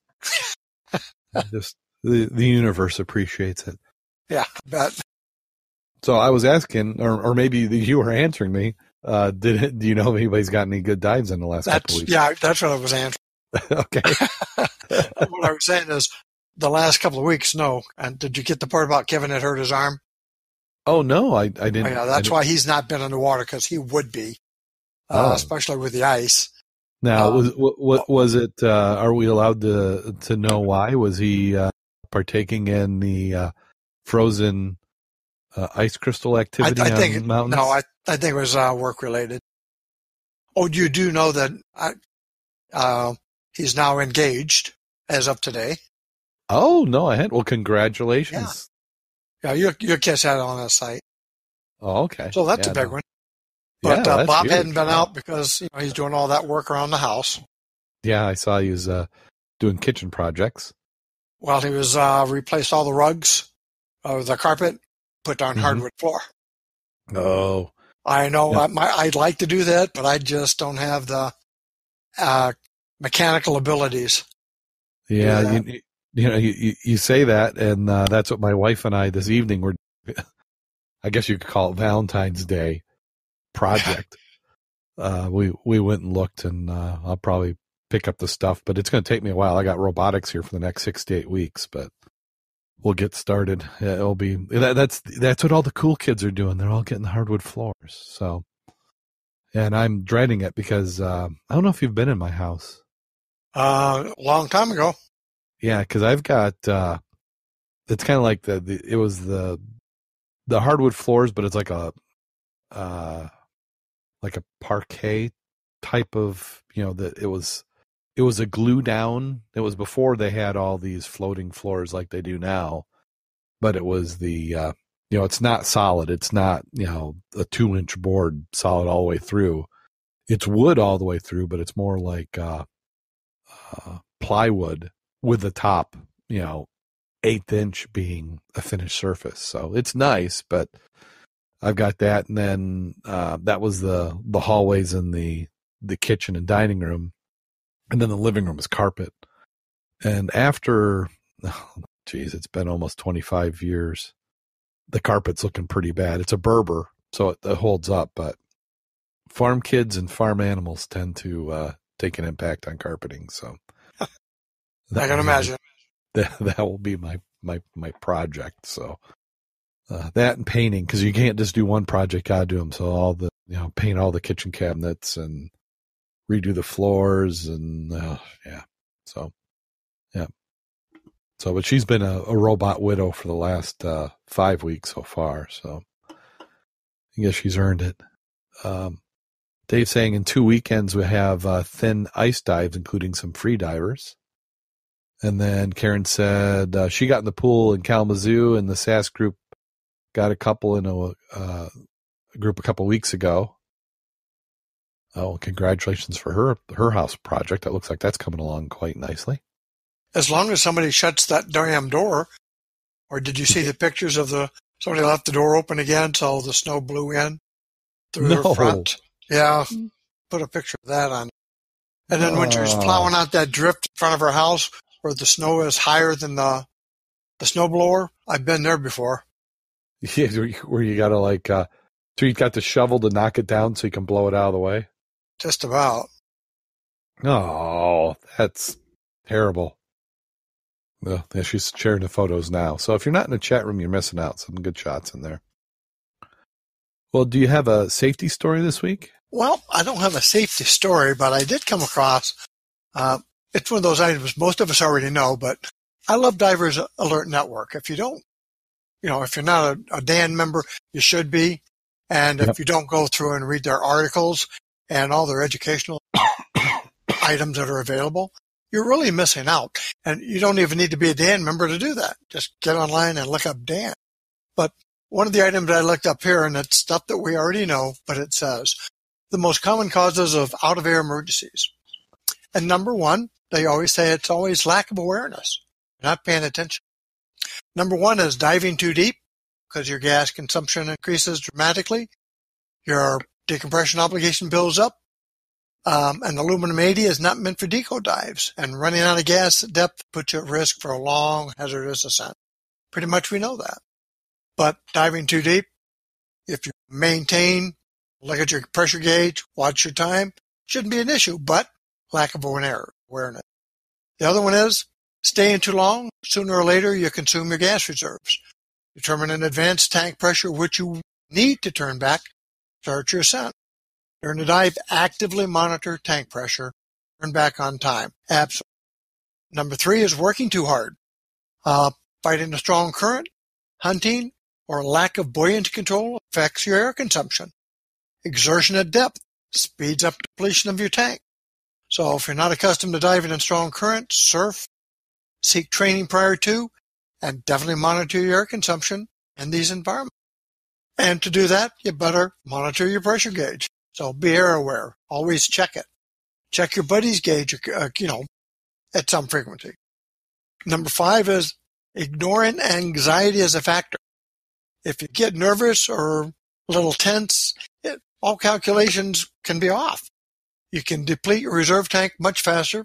Speaker 1: Just the universe appreciates it.
Speaker 2: Yeah, I bet.
Speaker 1: So I was asking, or maybe you were answering me. Do you know if anybody's got any good dives in the last couple of weeks?
Speaker 2: Yeah, that's what I was answering.
Speaker 1: Okay.
Speaker 2: What I was saying is the last couple of weeks, no. And did you get the part about Kevin had hurt his arm?
Speaker 1: Oh, no, I didn't.
Speaker 2: Oh, yeah, that's why he's not been in the water, because he would be, especially with the ice.
Speaker 1: Now, was it? Are we allowed to know why? Was he partaking in the frozen ice crystal activity
Speaker 2: I
Speaker 1: on
Speaker 2: think
Speaker 1: mountains?
Speaker 2: no, I think it was work related. Oh, you do know that he's now engaged as of today.
Speaker 1: Oh no, I had. Well, congratulations.
Speaker 2: Yeah, you'll catch that on the site.
Speaker 1: Oh, okay.
Speaker 2: So that's a big one.
Speaker 1: Yeah,
Speaker 2: But Bob
Speaker 1: huge.
Speaker 2: hadn't been out because he's doing all that work around the house.
Speaker 1: Yeah, I saw he was doing kitchen projects.
Speaker 2: Well, he was replaced all the rugs, the carpet, put down hardwood floor.
Speaker 1: Oh,
Speaker 2: I know. Yeah. I'd like to do that, but I just don't have the mechanical abilities.
Speaker 1: Yeah, you say that, and that's what my wife and I this evening were. I guess you could call it Valentine's Day project. We went and looked, and I'll probably pick up the stuff, but it's going to take me a while. I got robotics here for the next 6 to 8 weeks, but we'll get started. It'll be that's what all the cool kids are doing. They're all getting hardwood floors. So, and I'm dreading it because I don't know if you've been in my house.
Speaker 2: A long time ago.
Speaker 1: Yeah, because I've got it's kind of like it was the hardwood floors, but it's like a parquet type of, that it was a glue down. It was before they had all these floating floors like they do now, but it was the it's not solid. It's not a 2-inch board solid all the way through. It's wood all the way through, but it's more like plywood with the top 1/8 inch being a finished surface. So it's nice, but I've got that, and then that was the hallways in the kitchen and dining room, and then the living room is carpet. And after, it's been almost 25 years. The carpet's looking pretty bad. It's a Berber, so it holds up, but farm kids and farm animals tend to take an impact on carpeting. So
Speaker 2: I can imagine.
Speaker 1: That will be my project. So that and painting, because you can't just do one project. Gotta do them. So all the paint all the kitchen cabinets and redo the floors and yeah. So yeah. So, but she's been a robot widow for the last 5 weeks so far. So I guess she's earned it. Dave's saying in 2 weekends we have thin ice dives, including some free divers. And then Karen said she got in the pool in Kalamazoo, and the SAS group got a couple in a group a couple weeks ago. Oh, congratulations for her house project. It looks like that's coming along quite nicely.
Speaker 2: As long as somebody shuts that damn door, or did you see the pictures of somebody left the door open again so the snow blew in through the front? Yeah, put a picture of that on. And then when she was plowing out that drift in front of her house, where the snow is higher than the snowblower, I've been there before.
Speaker 1: Yeah, where you got to so you got the shovel to knock it down so you can blow it out of the way?
Speaker 2: Just about.
Speaker 1: Oh, that's terrible. Well, yeah, she's sharing the photos now. So if you're not in the chat room, you're missing out. Some good shots in there. Well, do you have a safety story this week?
Speaker 2: Well, I don't have a safety story, but I did come across it's one of those items most of us already know, but I love Divers Alert Network. If you don't, if you're not a DAN member, you should be. And if you don't go through and read their articles and all their educational items that are available, you're really missing out. And you don't even need to be a DAN member to do that. Just get online and look up DAN. But one of the items I looked up here, and it's stuff that we already know, but it says the most common causes of out-of-air emergencies. And number one they always say it's always lack of awareness, not paying attention. Number one is diving too deep because your gas consumption increases dramatically. Your decompression obligation builds up. And aluminum 80 is not meant for deco dives. And running out of gas at depth puts you at risk for a long, hazardous ascent. Pretty much we know that. But diving too deep, if you maintain, look at your pressure gauge, watch your time, shouldn't be an issue, but lack of awareness. The other one is staying too long. Sooner or later, you consume your gas reserves. Determine in advance tank pressure, which you need to turn back, start your ascent. During the dive, actively monitor tank pressure, turn back on time. Absolutely. Number 3 is working too hard. Fighting a strong current, hunting, or lack of buoyant control affects your air consumption. Exertion at depth speeds up depletion of your tank. So if you're not accustomed to diving in strong currents, surf, seek training prior to, and definitely monitor your air consumption in these environments. And to do that, you better monitor your pressure gauge. So be air aware. Always check it. Check your buddy's gauge, at some frequency. Number 5 is ignoring anxiety as a factor. If you get nervous or a little tense, all calculations can be off. You can deplete your reserve tank much faster.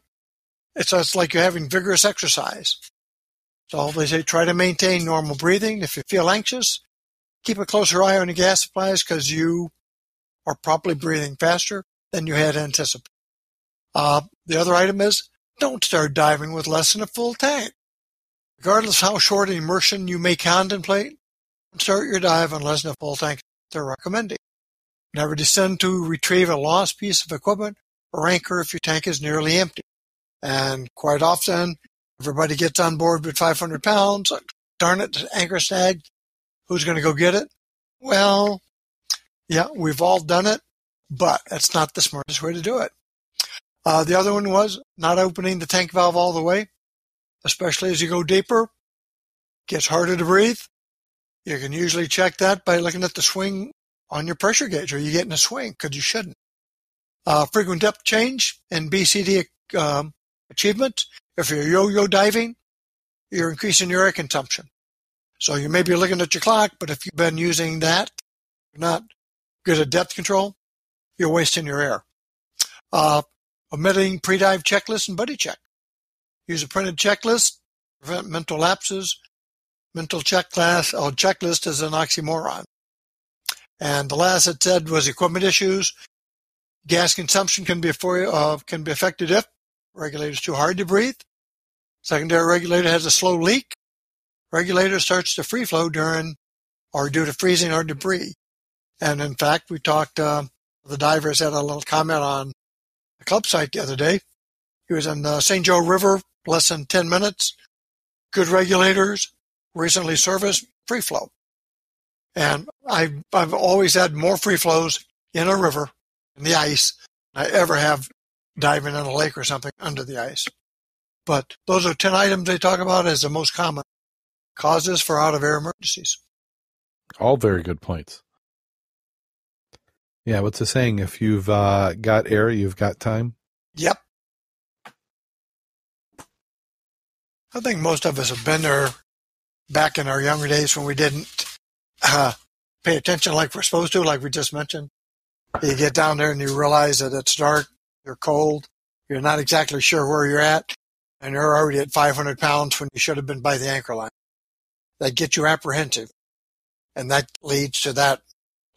Speaker 2: It's like you're having vigorous exercise. So they say try to maintain normal breathing. If you feel anxious, keep a closer eye on your gas supplies because you are probably breathing faster than you had anticipated. The other item is don't start diving with less than a full tank. Regardless of how short an immersion you may contemplate, start your dive on less than a full tank they're recommending. Never descend to retrieve a lost piece of equipment or anchor if your tank is nearly empty. And quite often, everybody gets on board with 500 pounds. Darn it, the anchor snagged. Who's going to go get it? Well, yeah, we've all done it, but that's not the smartest way to do it. The other one was not opening the tank valve all the way, especially as you go deeper. It gets harder to breathe. You can usually check that by looking at the swing on your pressure gauge. Are you getting a swing? Because you shouldn't. Frequent depth change and BCD achievements. If you're yo-yo diving, you're increasing your air consumption. So you may be looking at your clock, but if you've been using that, you're not good at depth control, you're wasting your air. Omitting pre-dive checklist and buddy check. Use a printed checklist, prevent mental lapses. Mental checklist is an oxymoron. And the last it said was equipment issues. Gas consumption can be affected if regulator is too hard to breathe. Secondary regulator has a slow leak. Regulator starts to free flow due to freezing or debris. And in fact, we talked, the divers had a little comment on the club site the other day. He was in the St. Joe River, less than 10 minutes. Good regulators, recently serviced, free flow. And I've always had more free flows in a river, in the ice, than I ever have diving in a lake or something under the ice. But those are 10 items they talk about as the most common causes for out-of-air emergencies.
Speaker 1: All very good points. Yeah, what's the saying? If you've got air, you've got time?
Speaker 2: Yep. I think most of us have been there back in our younger days when we didn't pay attention like we're supposed to, like we just mentioned. You get down there and you realize that it's dark, you're cold, you're not exactly sure where you're at, and you're already at 500 pounds when you should have been by the anchor line. That gets you apprehensive, and that leads to that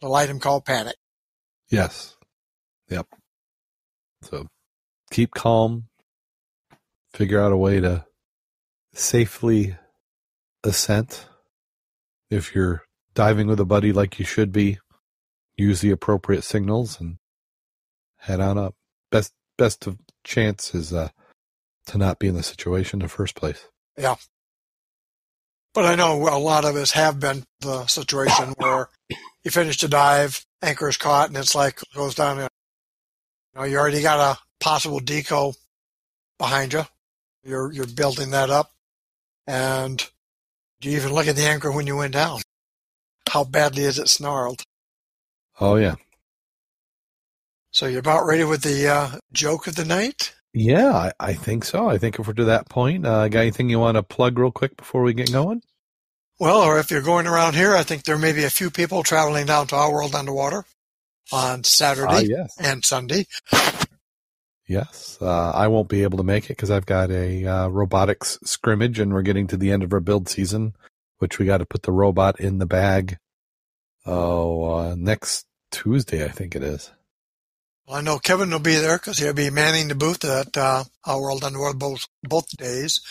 Speaker 2: little item called panic.
Speaker 1: Yes. Yep. So keep calm, figure out a way to safely ascent. If you're diving with a buddy like you should be, use the appropriate signals and head on up. Best of chance is to not be in the situation in the first place.
Speaker 2: Yeah. But I know a lot of us have been the situation where you finish the dive, anchor is caught, and it's like it goes down. You already got a possible deco behind you. You're building that up, and do you even look at the anchor when you went down? How badly is it snarled?
Speaker 1: Oh yeah.
Speaker 2: So you're about ready with the joke of the night?
Speaker 1: Yeah, I think so. I think if we're to that point, got anything you want to plug real quick before we get going?
Speaker 2: Well, or if you're going around here, I think there may be a few people traveling down to Our World Underwater on Saturday
Speaker 1: Yes.
Speaker 2: and Sunday.
Speaker 1: Yes. I won't be able to make it because I've got a robotics scrimmage and we're getting to the end of our build season, which we got to put the robot in the bag. Next Tuesday, I think it is.
Speaker 2: Well, I know Kevin will be there because he'll be manning the booth at Our World Underwater both days.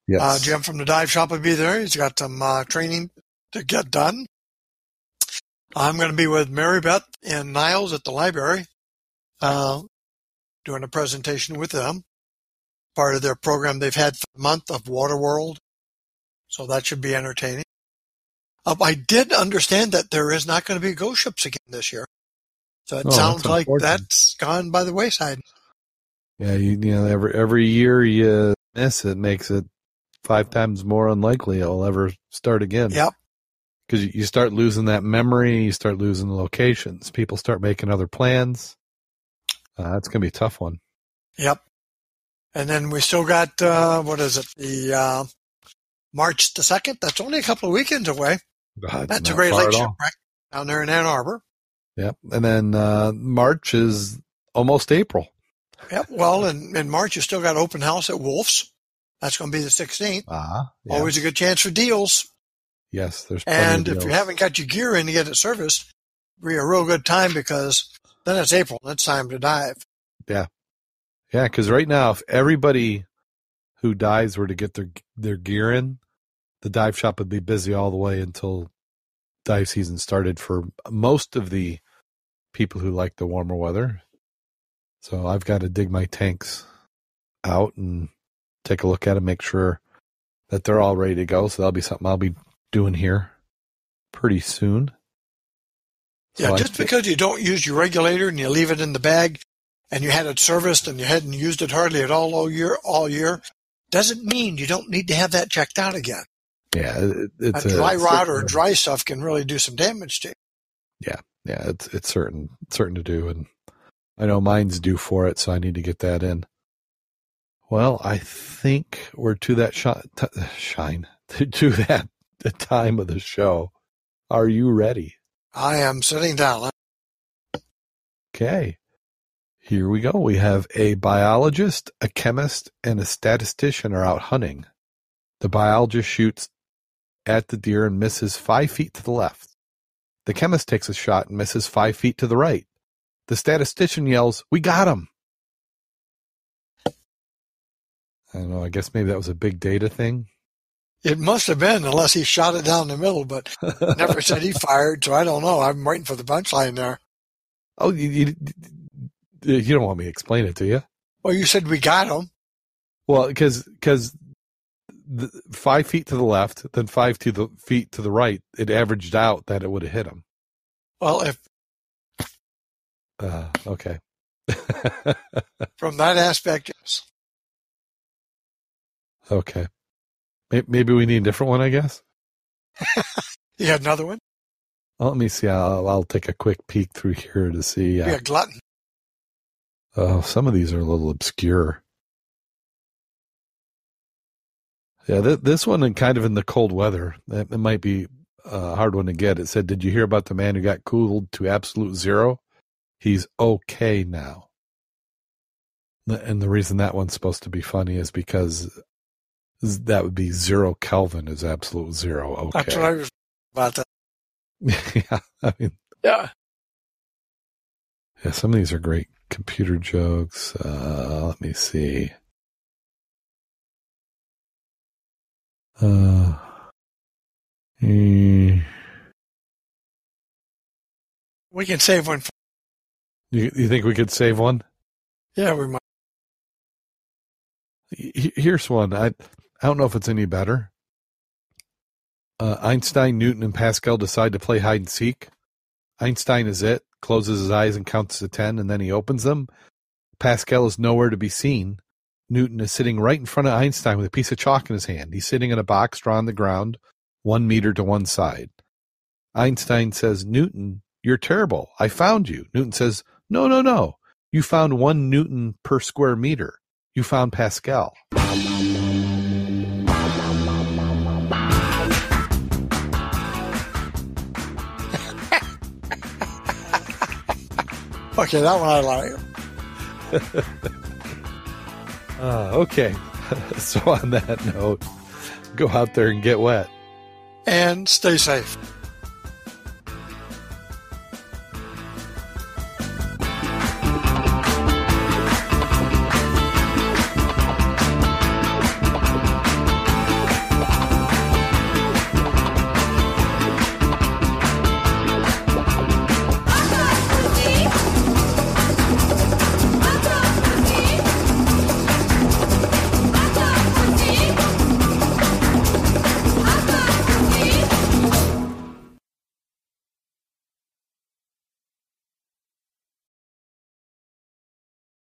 Speaker 1: Yes.
Speaker 2: Jim from the dive shop will be there. He's got some training to get done. I'm going to be with Mary Beth and Niles at the library doing a presentation with them. Part of their program they've had for the month of Waterworld. So that should be entertaining. I did understand that there is not going to be ghost ships again this year. So it sounds like that's gone by the wayside.
Speaker 1: Yeah, you know, every year you miss it makes it 5 times more unlikely it'll ever start again.
Speaker 2: Yep.
Speaker 1: Because you start losing that memory, you start losing the locations, people start making other plans. That's going to be a tough one.
Speaker 2: Yep. And then we still got, the March the 2nd? That's only a couple of weekends away. That's a Great Lakes Shipwreck down there in Ann Arbor.
Speaker 1: Yep. And then March is almost April.
Speaker 2: Yep. Well, in March, you still got open house at Wolf's. That's going to be the 16th.
Speaker 1: Yeah.
Speaker 2: Always a good chance for deals.
Speaker 1: Yes, there's plenty of deals.
Speaker 2: If you haven't got your gear in to get it serviced, it'll be a real good time because then it's April. It's time to dive.
Speaker 1: Yeah. Yeah, because right now, if everybody who dives were to get their gear in, the dive shop would be busy all the way until dive season started for most of the people who like the warmer weather. So I've got to dig my tanks out and take a look at them, make sure that they're all ready to go. So that'll be something I'll be doing here pretty soon.
Speaker 2: Yeah, so because you don't use your regulator and you leave it in the bag and you had it serviced and you hadn't used it hardly at all year, doesn't mean you don't need to have that checked out again.
Speaker 1: Yeah, it's
Speaker 2: a dry rot or dry stuff can really do some damage to you.
Speaker 1: Yeah, it's certain to do, and I know mine's due for it, so I need to get that in. Well, I think we're to that to that the time of the show. Are you ready?
Speaker 2: I am sitting down.
Speaker 1: Okay. Here we go. We have a biologist, a chemist, and a statistician are out hunting. The biologist shoots at the deer and misses 5 feet to the left. The chemist takes a shot and misses 5 feet to the right. The statistician yells, "We got him!" I don't know. I guess maybe that was a big data thing.
Speaker 2: It must have been, unless he shot it down the middle, but never said he fired, so I don't know. I'm waiting for the punchline there.
Speaker 1: Oh, you don't want me to explain it, do you?
Speaker 2: Well, you said we got him.
Speaker 1: Well, because 5 feet to the left, then 5 feet to the right, it averaged out that it would have hit him.
Speaker 2: Well, if
Speaker 1: okay.
Speaker 2: From that aspect, yes.
Speaker 1: Okay. Maybe we need a different one, I guess.
Speaker 2: You got another one?
Speaker 1: Well, let me see. I'll take a quick peek through here to see.
Speaker 2: Be a glutton.
Speaker 1: Oh, some of these are a little obscure. Yeah, this one and kind of in the cold weather. It might be a hard one to get. It said, "Did you hear about the man who got cooled to absolute zero? He's okay now." And the reason that one's supposed to be funny is because that would be 0 Kelvin is absolute zero. Okay.
Speaker 2: That's what I was about that.
Speaker 1: Yeah, I mean.
Speaker 2: Yeah.
Speaker 1: Yeah, some of these are great computer jokes. Let me see.
Speaker 2: We can save one.
Speaker 1: You think we could save one?
Speaker 2: Yeah, we might.
Speaker 1: Here's one. I don't know if it's any better. Einstein, Newton, and Pascal decide to play hide and seek. Einstein is it, closes his eyes and counts to 10, and then he opens them. Pascal is nowhere to be seen. Newton is sitting right in front of Einstein with a piece of chalk in his hand. He's sitting in a box drawn on the ground, 1 meter to one side. Einstein says, "Newton, you're terrible. I found you." Newton says, No. You found 1 Newton per square meter. You found Pascal.
Speaker 2: Okay, that one I like.
Speaker 1: Okay. So on that note, go out there and get wet.
Speaker 2: And stay safe.